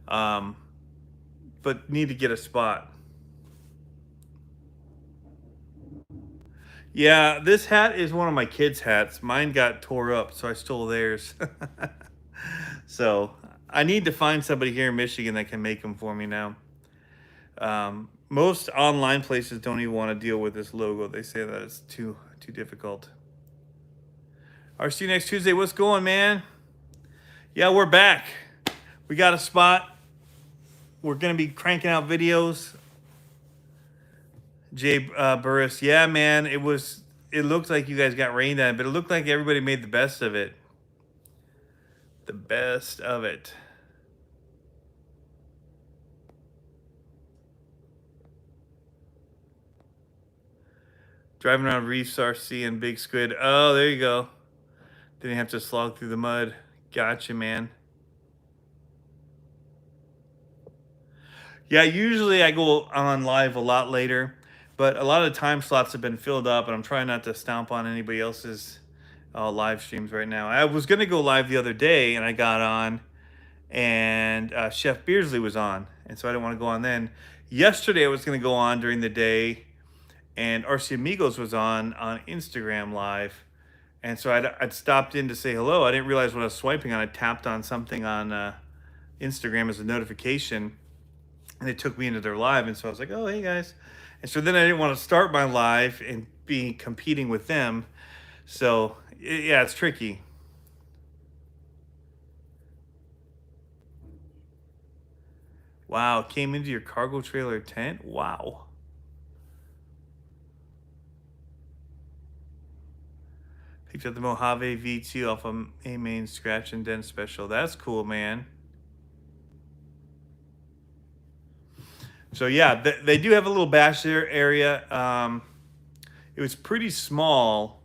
But need to get a spot. Yeah, this hat is one of my kids' hats. Mine got tore up, so I stole theirs. So I need to find somebody here in Michigan that can make them for me now. Most online places don't even want to deal with this logo. They say that it's too difficult. RC next Tuesday. What's going, man? Yeah, we're back. We got a spot. We're gonna be cranking out videos. Jay Burris, yeah, man. It looked like you guys got rained on, but it looked like everybody made the best of it. The best of it. Driving around Reefs RC and Big Squid. Oh, there you go. Didn't have to slog through the mud. Gotcha, man. Yeah, usually I go on live a lot later, but a lot of the time slots have been filled up, and I'm trying not to stomp on anybody else's live streams right now. I was going to go live the other day, and I got on, and Chef Beardsley was on, and so I didn't want to go on then. Yesterday, I was going to go on during the day, and RC Amigos was on Instagram Live, and so I'd stopped in to say hello. I didn't realize when I was swiping on, I tapped on something on Instagram as a notification, and it took me into their live, and so I was like, oh, hey, guys. And so then I didn't want to start my live and be competing with them. So, yeah, it's tricky. Wow, came into your cargo trailer tent? Wow. Picked up the Mojave V2 off of a main scratch and dent special. That's cool, man. So yeah, they do have a little bash area. It was pretty small,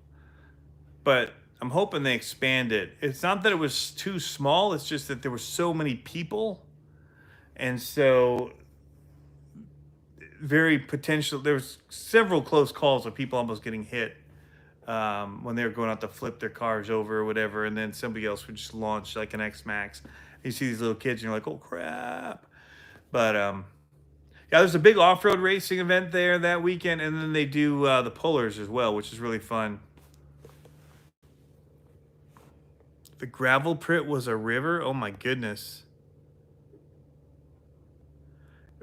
but I'm hoping they expand it. It's not that it was too small, it's just that there were so many people. And so there was several close calls of people almost getting hit when they were going out to flip their cars over or whatever, and then somebody else would just launch like an X-Max. You see these little kids and you're like, oh crap. But yeah, there's a big off-road racing event there that weekend, and then they do the pullers as well, which is really fun. The gravel pit was a river? Oh my goodness.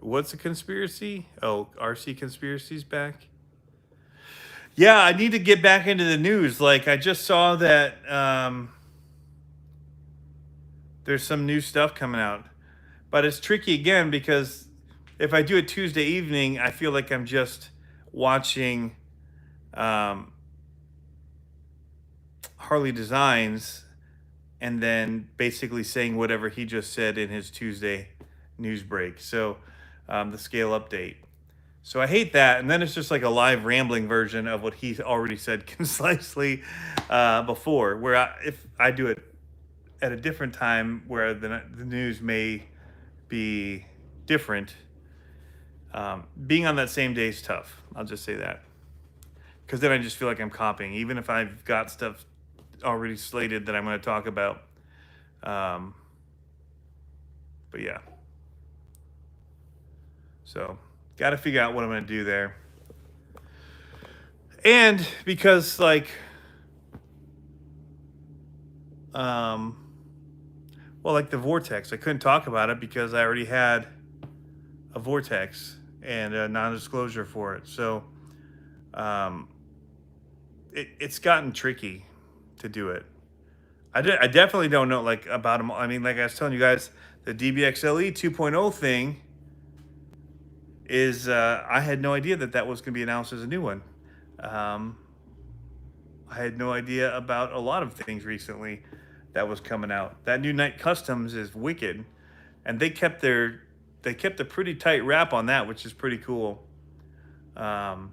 What's a conspiracy? Oh, RC Conspiracy's back? Yeah, I need to get back into the news. Like, I just saw that there's some new stuff coming out. But it's tricky again because if I do it Tuesday evening, I feel like I'm just watching Harley Designs and then basically saying whatever he just said in his Tuesday news break. So the scale update. So I hate that. And then it's just like a live rambling version of what he already said concisely before, where if I do it at a different time where the news may be different, being on that same day is tough. I'll just say that. Because then I just feel like I'm copying, even if I've got stuff already slated that I'm going to talk about. But yeah. So, got to figure out what I'm going to do there. And because, like, well, like the Vortex, I couldn't talk about it because I already had a Vortex and a non-disclosure for it. So um, it's gotten tricky to do it. I definitely don't know like about them. I mean, like I was telling you guys, the DBXLE 2.0 thing is I had no idea that was going to be announced as a new one. Um, I had no idea about a lot of things recently that was coming out. That new Night Customs is wicked, and they kept a pretty tight wrap on that, which is pretty cool. Trying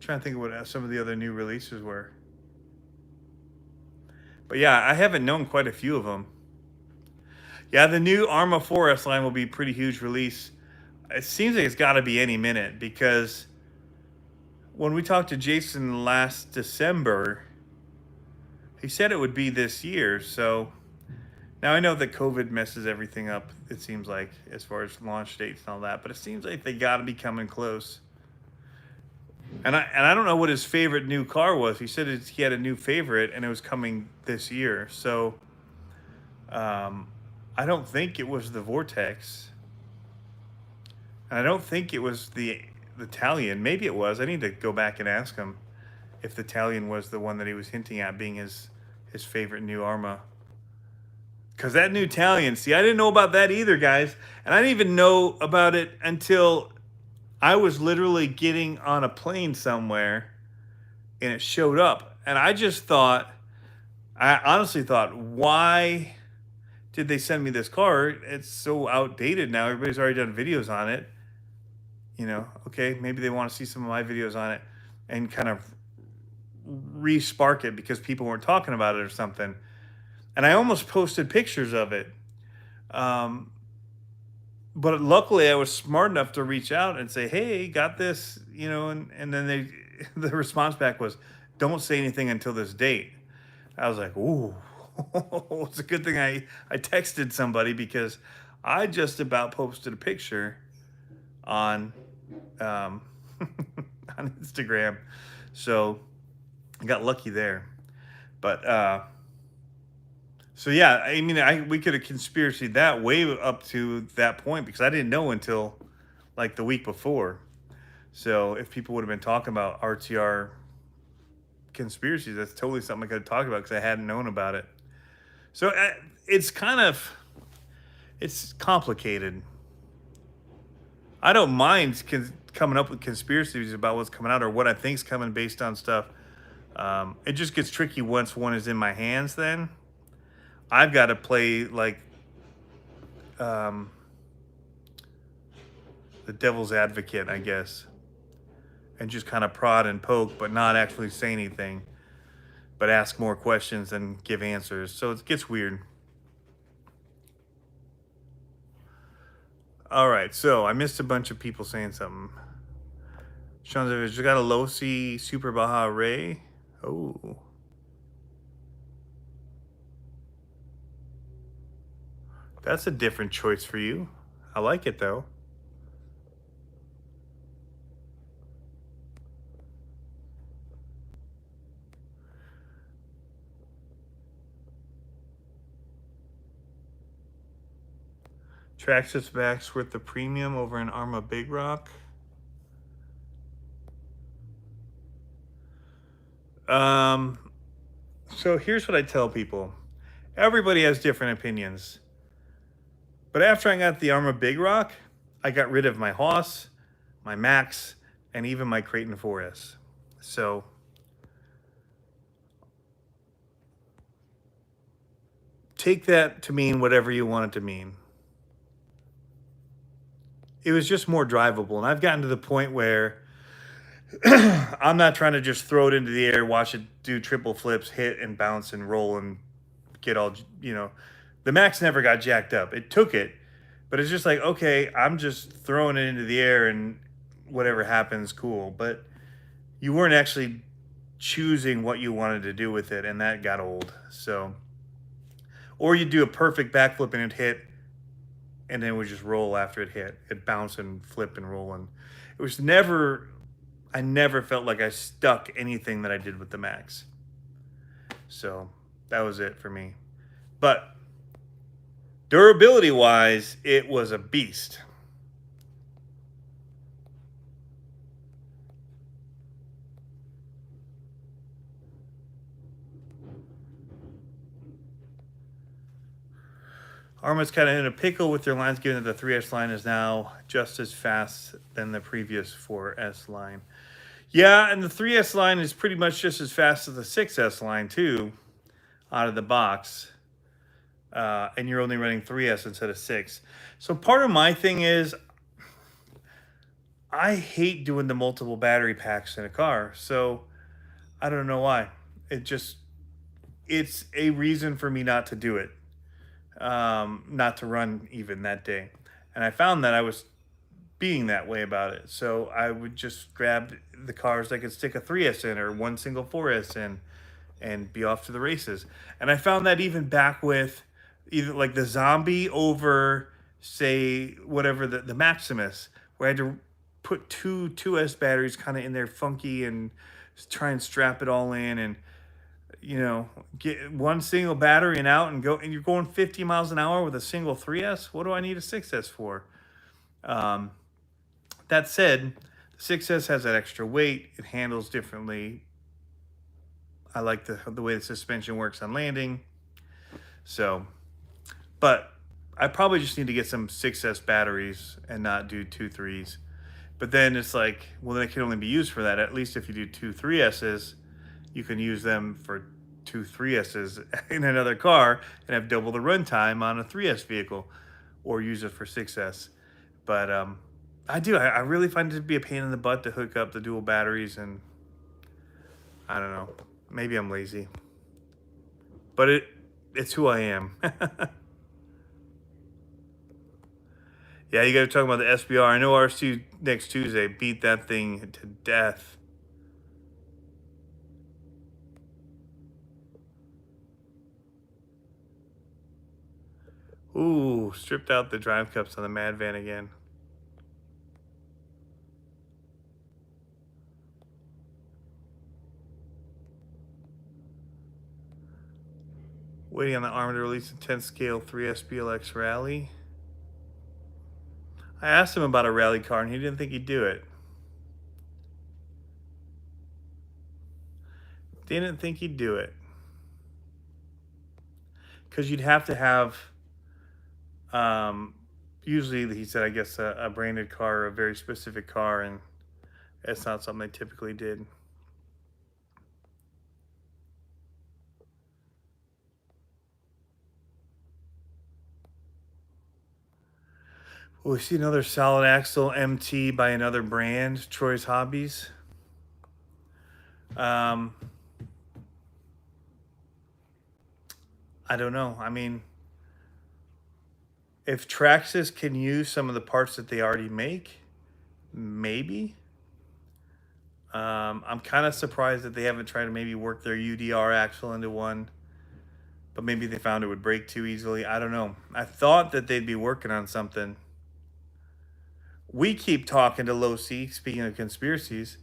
to think of what some of the other new releases were. But yeah, I haven't known quite a few of them. Yeah, the new Arma 4S line will be a pretty huge release. It seems like it's got to be any minute because when we talked to Jason last December, he said it would be this year. So now I know that COVID messes everything up, it seems like, as far as launch dates and all that, but it seems like they got to be coming close. And I don't know what his favorite new car was. He said he had a new favorite and it was coming this year. So I don't think it was the Vortex. And I don't think it was the Italian. Maybe it was. I need to go back and ask him if the Italian was the one that he was hinting at being his favorite new Arma. Because that new Italian, see, I didn't know about that either, guys. And I didn't even know about it until I was literally getting on a plane somewhere and it showed up. And I honestly thought, why did they send me this car? It's so outdated now. Everybody's already done videos on it. You know, okay, maybe they want to see some of my videos on it and kind of re-spark it because people weren't talking about it or something. And I almost posted pictures of it. But luckily I was smart enough to reach out and say, hey, got this, you know, and then the response back was, don't say anything until this date. I was like, ooh, it's a good thing I texted somebody because I just about posted a picture on on Instagram. So I got lucky there. But so yeah, I mean, we could have conspiracy that way up to that point because I didn't know until like the week before. So if people would have been talking about RTR conspiracies, that's totally something I could have talked about because I hadn't known about it. So it's complicated. I don't mind coming up with conspiracies about what's coming out or what I think's coming based on stuff. It just gets tricky once one is in my hands. Then I've got to play like the devil's advocate, I guess, and just kind of prod and poke, but not actually say anything, but ask more questions and give answers. So it gets weird. All right, so I missed a bunch of people saying something. Sean says, you got a low C Super Baja Ray? Oh. That's a different choice for you. I like it though. Traxxas Vax worth the premium over an Arma Big Rock. So here's what I tell people. Everybody has different opinions. But after I got the Arma Big Rock, I got rid of my Haas, my Max, and even my Creighton 4S. So take that to mean whatever you want it to mean. It was just more drivable. And I've gotten to the point where I'm not trying to just throw it into the air, watch it do triple flips, hit and bounce and roll and get all, you know. The Max never got jacked up. It took it, but it's just like, okay, I'm just throwing it into the air and whatever happens, cool. But you weren't actually choosing what you wanted to do with it, and that got old. So, or you do a perfect backflip and it hit, and then it would just roll after it hit. It bounce and flip and roll. And it was never, I never felt like I stuck anything that I did with the Max. So that was it for me. But Durability wise, it was a beast. Arma's kind of in a pickle with their lines, given that the 3S line is now just as fast than the previous 4S line. Yeah, and the 3S line is pretty much just as fast as the 6S line, too, out of the box. And you're only running 3S instead of 6. So part of my thing is, I hate doing the multiple battery packs in a car. So I don't know why. It's a reason for me not to do it. Not to run even that day. And I found that I was being that way about it. So I would just grab the cars I could stick a 3S in or one single 4S in and be off to the races. And I found that even back with either like the Zombie over, say, whatever, the Maximus, where I had to put two 2S batteries kind of in there funky and try and strap it all in and, you know, get one single battery and out and go, and you're going 50 miles an hour with a single 3S. What do I need a 6S for? That said, the 6S has that extra weight. It handles differently. I like the way the suspension works on landing. So, but I probably just need to get some 6S batteries and not do 2 3s. But then it's like, well, they can only be used for that. At least if you do 2 3Ss, you can use them for 2 3Ss in another car and have double the runtime on a 3S vehicle, or use it for 6S. But I really find it to be a pain in the butt to hook up the dual batteries, and I don't know. Maybe I'm lazy, but it's who I am. Yeah, you got to talk about the SBR. I know RC next Tuesday beat that thing to death. Ooh, stripped out the drive cups on the Mad Van again. Waiting on the Arma to release a 10 scale 3S BLX rally. I asked him about a rally car and he didn't think he'd do it. Didn't think he'd do it. Because you'd have to have, usually he said, I guess, a branded car or a very specific car, and that's not something they typically did. Well, we see another solid axle MT by another brand, Troy's Hobbies. I don't know. I mean, if Traxxas can use some of the parts that they already make, maybe. I'm kind of surprised that they haven't tried to maybe work their UDR axle into one, but maybe they found it would break too easily. I don't know. I thought that they'd be working on something. We keep talking to Low C, speaking of conspiracies,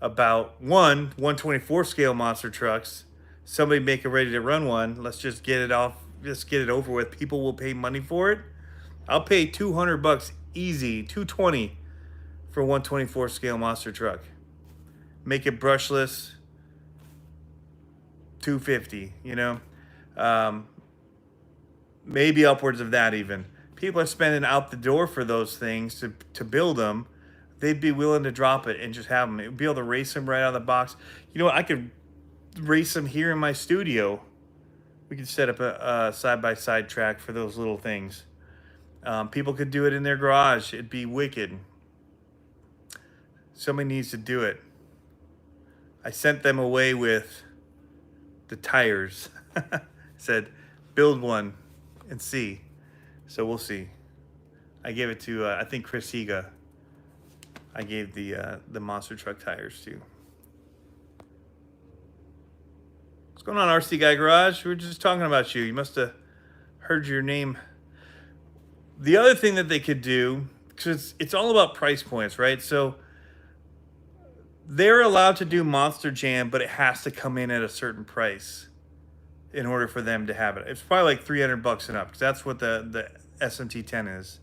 about 124 scale monster trucks. Somebody make it ready to run one. Let's just get it off. Just get it over with. People will pay money for it. I'll pay $200 easy, 220 for 124 scale monster truck. Make it brushless, 250. You know, maybe upwards of that even. People are spending out the door for those things to build them. They'd be willing to drop it and just have them. Be able to race them right out of the box. You know what? I could race them here in my studio. We could set up a side-by-side track for those little things. People could do it in their garage. It'd be wicked. Somebody needs to do it. I sent them away with the tires. Said, build one and see. So we'll see. I gave it to, I think, Chris Higa. I gave the monster truck tires to. What's going on, RC Guy Garage? We were just talking about you. You must have heard your name. The other thing that they could do, because it's all about price points, right? So they're allowed to do Monster Jam, but it has to come in at a certain price. in order for them to have it. It's probably like $300 and up, because that's what the SMT10 is.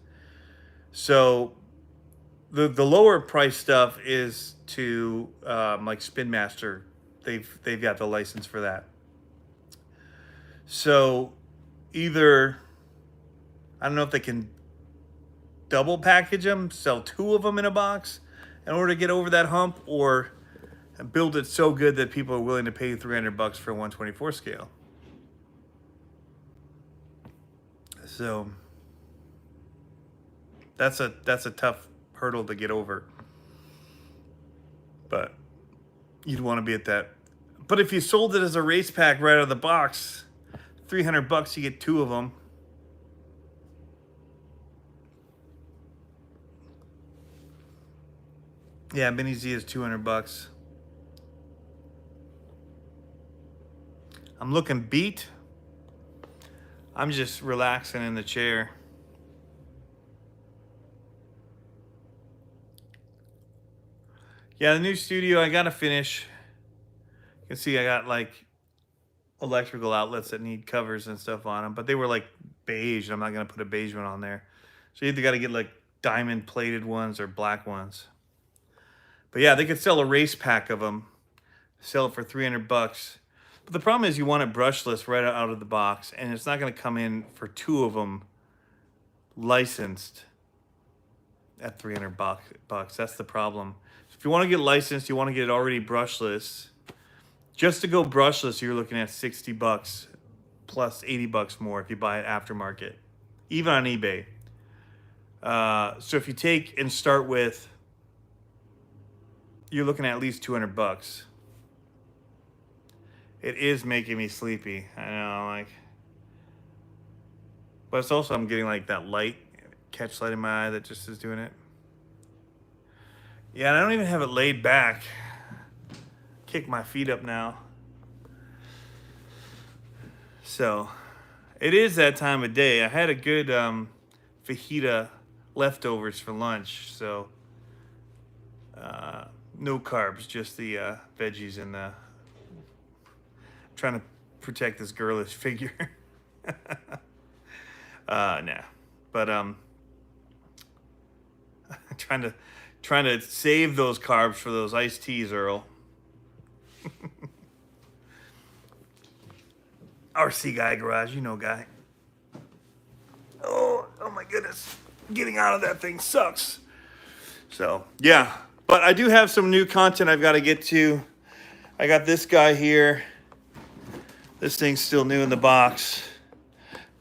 So the lower price stuff is to like Spin Master. They've got the license for that. So either, I don't know if they can double package them, sell 2 of them in a box in order to get over that hump, or build it so good that people are willing to pay $300 for a 124 scale. So that's a tough hurdle to get over. But you'd want to be at that. But if you sold it as a race pack right out of the box, $300, you get 2 of them. Yeah, Mini Z is $200. I'm looking beat. I'm just relaxing in the chair. Yeah, the new studio, I gotta finish. You can see I got like electrical outlets that need covers and stuff on them, but they were like beige. I'm not gonna put a beige one on there. So you either gotta get like diamond plated ones or black ones. But yeah, they could sell a race pack of them, sell it for $300. But the problem is you want it brushless right out of the box, and it's not going to come in for 2 of them licensed at $300 bucks. That's the problem. So if you want to get licensed, you want to get it already brushless. Just to go brushless, you're looking at $60 plus $80 more if you buy it aftermarket, even on eBay. So if you take and start with, you're looking at least $200. It is making me sleepy. I know, like, but it's also, I'm getting like that light, catch light in my eye that just is doing it. Yeah, and I don't even have it laid back. Kick my feet up now. So it is that time of day. I had a good fajita leftovers for lunch, so no carbs, just the veggies and the, trying to protect this girlish figure. Nah, but trying to save those carbs for those iced teas, Earl. RC Guy Garage, you know, guy. Oh my goodness, getting out of that thing sucks. So yeah, but I do have some new content I've got to get to. I got this guy here. This thing's still new in the box.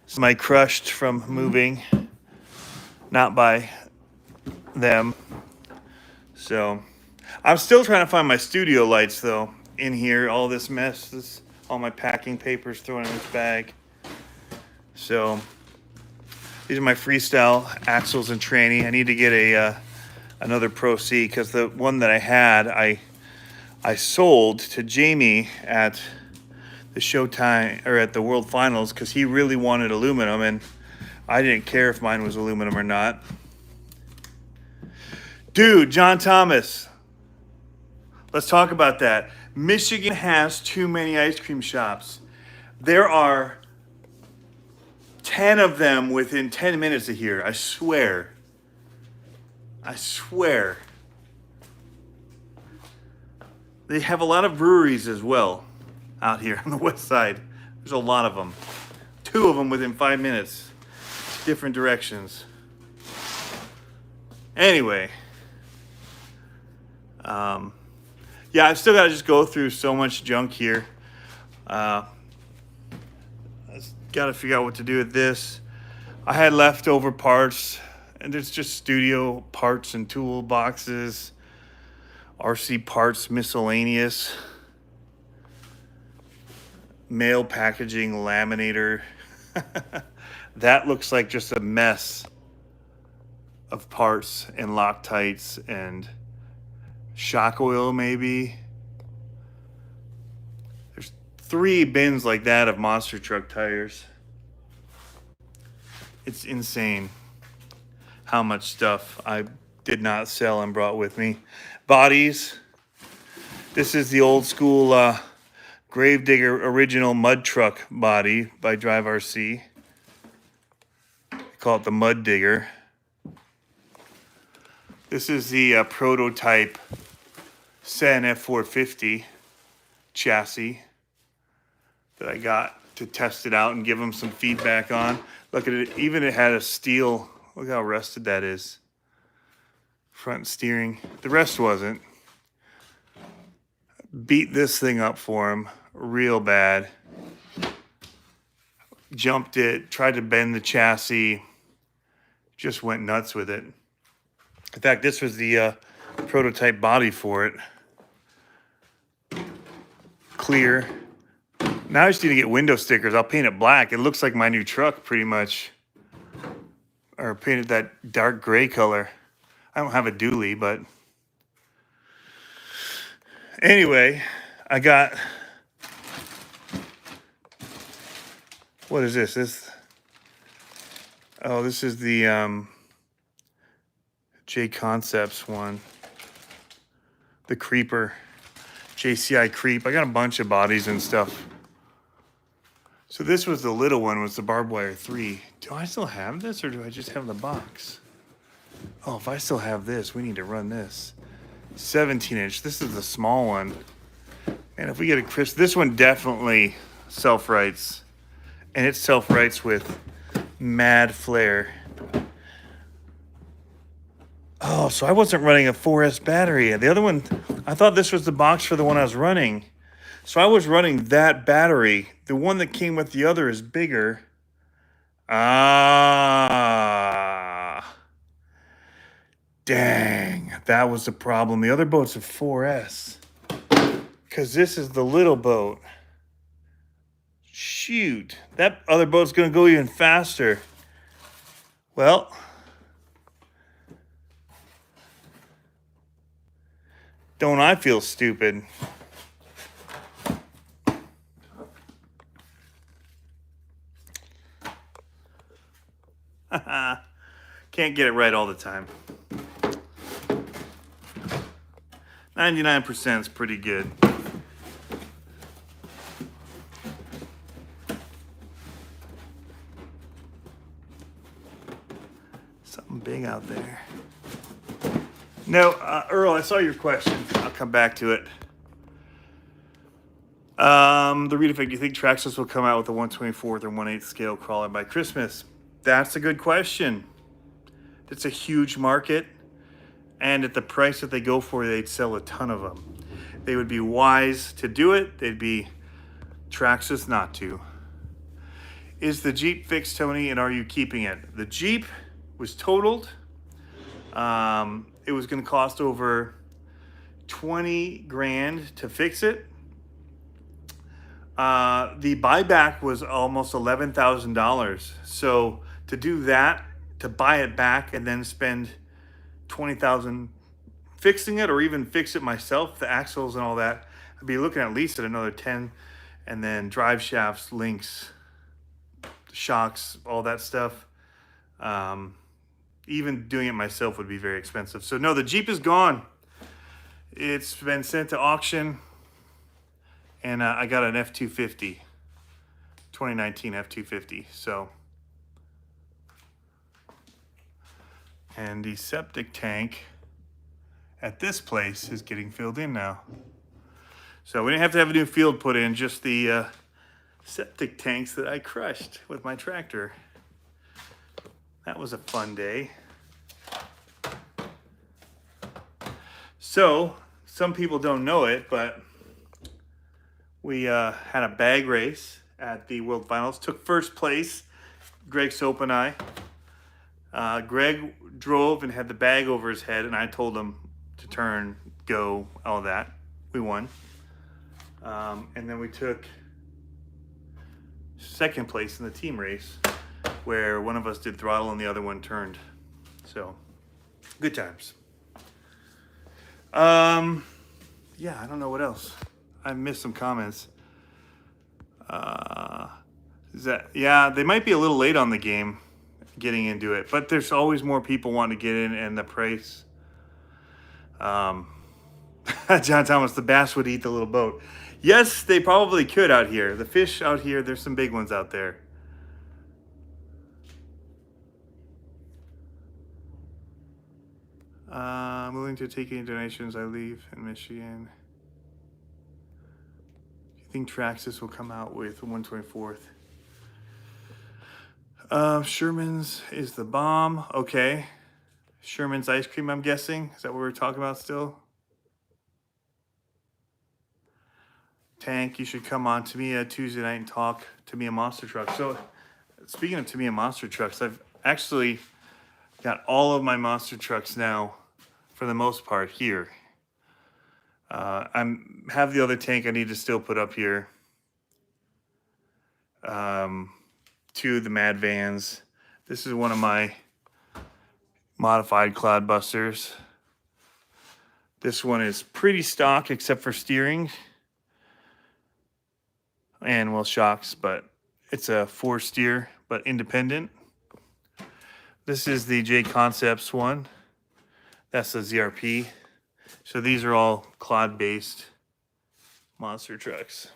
This is my crushed from moving, not by them. So I'm still trying to find my studio lights though in here. All this mess, all my packing papers thrown in this bag. So these are my freestyle axles and tranny. I need to get another Pro C, because the one that I had I sold to Jamie at the Showtime, or at the World Finals, because he really wanted aluminum, and I didn't care if mine was aluminum or not. Dude, John Thomas, let's talk about that. Michigan has too many ice cream shops. There are 10 of them within 10 minutes of here, I swear. I swear. They have a lot of breweries as well out here on the west side. There's a lot of them. 2 of them within 5 minutes. Different directions. Anyway. Yeah, I've still got to just go through so much junk here. I got to figure out what to do with this. I had leftover parts, and it's just studio parts and tool boxes. RC parts miscellaneous. Mail packaging laminator. That looks like just a mess of parts and Loctites and shock oil maybe. There's 3 bins like that of monster truck tires. It's insane how much stuff I did not sell and brought with me. Bodies. This is the old school Gravedigger original mud truck body by Drive RC. They call it the Mud Digger. This is the prototype Sen F450 chassis that I got to test it out and give them some feedback on. Look at it, even it had a steel, look how rusted that is. Front steering, the rest wasn't. Beat this thing up for him real bad. Jumped it, tried to bend the chassis, just went nuts with it. In fact, this was the prototype body for it. Clear. Now I just need to get window stickers. I'll paint it black. It looks like my new truck pretty much. Or painted that dark gray color. I don't have a dually, but anyway, I got, what is this? This is the J Concepts one. The Creeper. JCI Creep. I got a bunch of bodies and stuff. So this was the little one, was the barbed wire 3. Do I still have this or do I just have the box? Oh, if I still have this, we need to run this. 17-inch. This is the small one. And if we get a crisp, this one definitely self-writes. And it self-writes with mad flair. Oh, so I wasn't running a 4S battery. The other one, I thought this was the box for the one I was running. So I was running that battery. The one that came with the other is bigger. Ah. Dang, that was the problem. The other boat's a 4S. Because this is the little boat. Shoot, that other boat's going to go even faster. Well, don't I feel stupid? Can't get it right all the time. 99% is pretty good. Something big out there. No, Earl, I saw your question. I'll come back to it. The read effect, do you think Traxxas will come out with a 1/24 or 1/8 scale crawler by Christmas? That's a good question. It's a huge market. And at the price that they go for, they'd sell a ton of them. They would be wise to do it. They'd be Traxxas not to. Is the Jeep fixed, Tony, and are you keeping it? The Jeep was totaled. It was going to cost over 20 grand to fix it. The buyback was almost $11,000. So to do that, to buy it back and then spend $20,000 fixing it, or even fix it myself, the axles and all that, I'd be looking at least at another 10, and then drive shafts, links, shocks, all that stuff. Even doing it myself would be very expensive. So no, the Jeep is gone. It's been sent to auction, and I got an F250, 2019 F250. So, and the septic tank at this place is getting filled in now. So we didn't have to have a new field put in, just the septic tanks that I crushed with my tractor. That was a fun day. So, some people don't know it, but we had a bag race at the World Finals. Took first place, Greg Soap and I. Greg drove and had the bag over his head, and I told him to turn, go, all that. We won. And then we took second place in the team race, where one of us did throttle and the other one turned. So, good times. Yeah, I don't know what else. I missed some comments. Yeah, they might be a little late on the game getting into it, but there's always more people wanting to get in, and the price. John Thomas, the bass would eat the little boat. Yes, they probably could out here. The fish out here, there's some big ones out there. I'm willing to take any donations. I leave in Michigan. Do you think Traxxas will come out with 124th? Sherman's is the bomb. Okay. Sherman's ice cream, I'm guessing. Is that what we're talking about still? Tank, you should come on Tamiya Tuesday night and talk Tamiya Monster Truck. So, speaking of Tamiya Monster Trucks, I've actually got all of my monster trucks now, for the most part, here. I have the other tank I need to still put up here. Two of the Mad Vans. This is one of my modified Cloudbusters. This one is pretty stock except for steering and, well, shocks, but it's a 4-steer, but independent. This is the J Concepts one. That's the ZRP. So these are all Cloud-based monster trucks.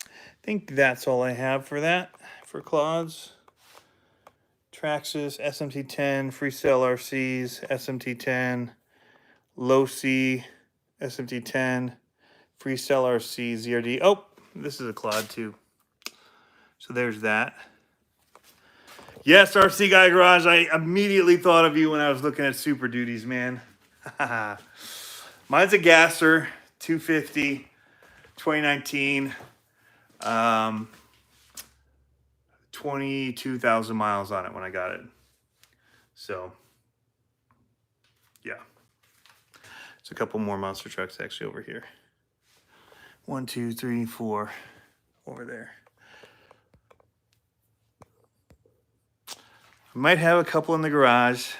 I think that's all I have for that, for Clods. Traxxas, SMT10, Freestyle RCs, SMT10, Low C, SMT10, Freestyle RC, ZRD. Oh, this is a Clod too. So there's that. Yes, RC Guy Garage, I immediately thought of you when I was looking at Super Duties, man. Mine's a Gasser, 250, 2019. 22,000 miles on it when I got it. So, yeah. There's a couple more monster trucks actually over here. 1, 2, 3, 4 over there. I might have a couple in the garage.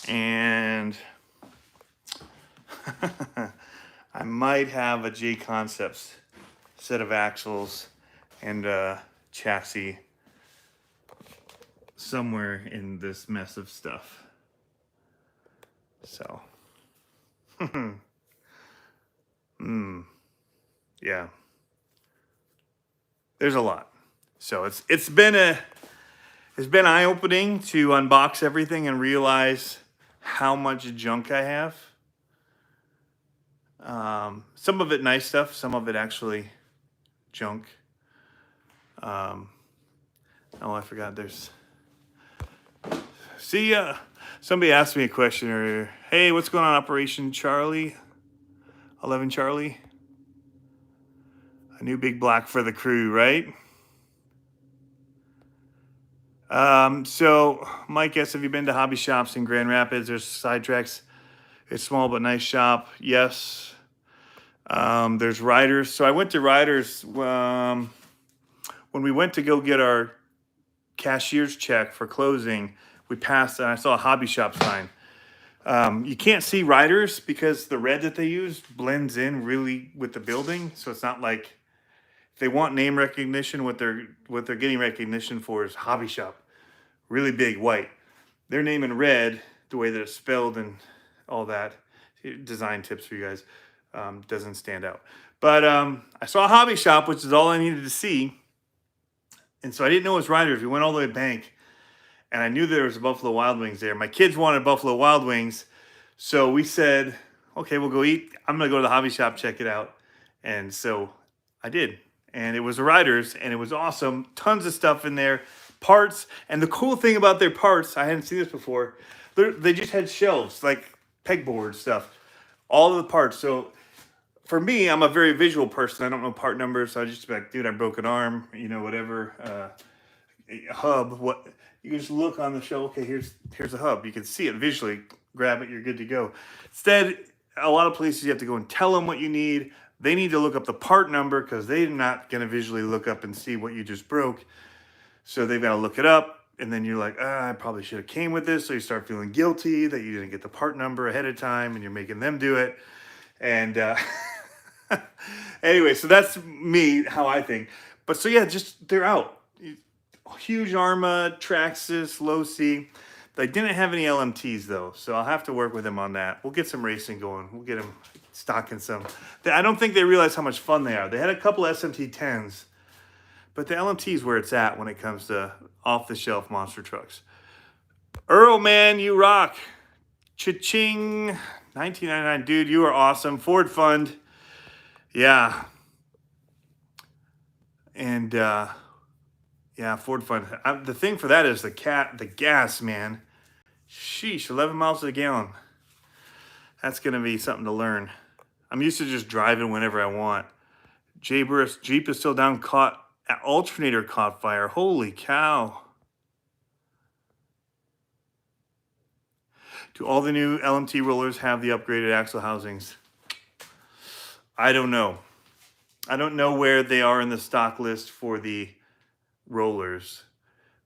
And I might have a J Concepts set of axles and chassis somewhere in this mess of stuff. So, yeah, there's a lot. So it's been eye-opening to unbox everything and realize how much junk I have. Some of it nice stuff, some of it actually junk. Oh, I forgot there's... See, somebody asked me a question earlier. Hey, what's going on, Operation Charlie? 11 Charlie? A new big black for the crew, right? So, Mike asks, have you been to hobby shops in Grand Rapids? There's Sidetracks. It's small but nice shop. Yes. There's Riders. So I went to Riders when we went to go get our cashier's check for closing. We passed and I saw a hobby shop sign. You can't see Riders because the red that they use blends in really with the building. So it's not like if they want name recognition, what they're getting recognition for is hobby shop. Really big white. Their name in red, the way that it's spelled and all that, design tips for you guys, doesn't stand out. But I saw a hobby shop, which is all I needed to see. And so I didn't know it was Riders. We went all the way to Bank. And I knew there was a Buffalo Wild Wings there. My kids wanted Buffalo Wild Wings. So we said, okay, we'll go eat. I'm going to go to the hobby shop, check it out. And so I did. And it was a Riders, and it was awesome. Tons of stuff in there. Parts. And the cool thing about their parts, I hadn't seen this before, they just had shelves, like pegboard stuff. All of the parts. So for me, I'm a very visual person. I don't know part numbers. So I just be like, dude, I broke an arm, you know, whatever. A hub, what... You just look on the shelf, okay, here's a hub. You can see it visually, grab it, you're good to go. Instead, a lot of places you have to go and tell them what you need. They need to look up the part number because they're not going to visually look up and see what you just broke. So they've got to look it up, and then you're like, I probably should have came with this. So you start feeling guilty that you didn't get the part number ahead of time, and you're making them do it. And anyway, so that's me, how I think. But so yeah, just they're out. Huge Arma, Traxxas, Low C. They didn't have any LMTs though, so I'll have to work with him on that. We'll get some racing going. We'll get him stocking some. I don't think they realize how much fun they are. They had a couple SMT 10s, but the LMT is where it's at when it comes to off-the-shelf monster trucks. Earl, man, you rock. Cha-ching. 1999, dude, you are awesome. Ford Fund. Yeah. And, yeah, Ford Fund. The thing for that is the gas, man. Sheesh, 11 miles to the gallon. That's going to be something to learn. I'm used to just driving whenever I want. Jeep is still down, alternator caught fire. Holy cow. Do all the new LMT rollers have the upgraded axle housings? I don't know. I don't know where they are in the stock list for the rollers.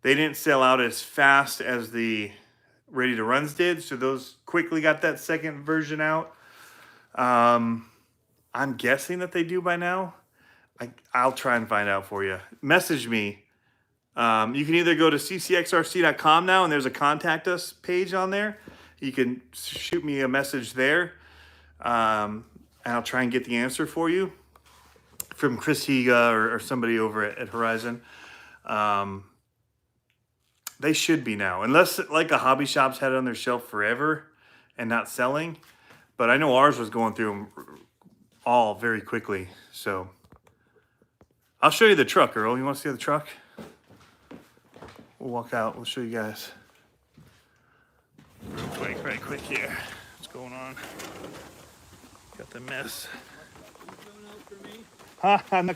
They didn't sell out as fast as the Ready to Runs did, so those quickly got that second version out. I'm guessing that they do by now. I'll try and find out for you. Message me. You can either go to CCxRC.com now, and there's a contact us page on there. You can shoot me a message there, and I'll try and get the answer for you from Chris Higa or somebody over at Horizon. They should be now, unless like a hobby shop's had it on their shelf forever and not selling. But I know ours was going through them all very quickly. So I'll show you the truck, Earl. You want to see the truck? We'll walk out. We'll show you guys. Right quick here. What's going on? Got the mess. I'm not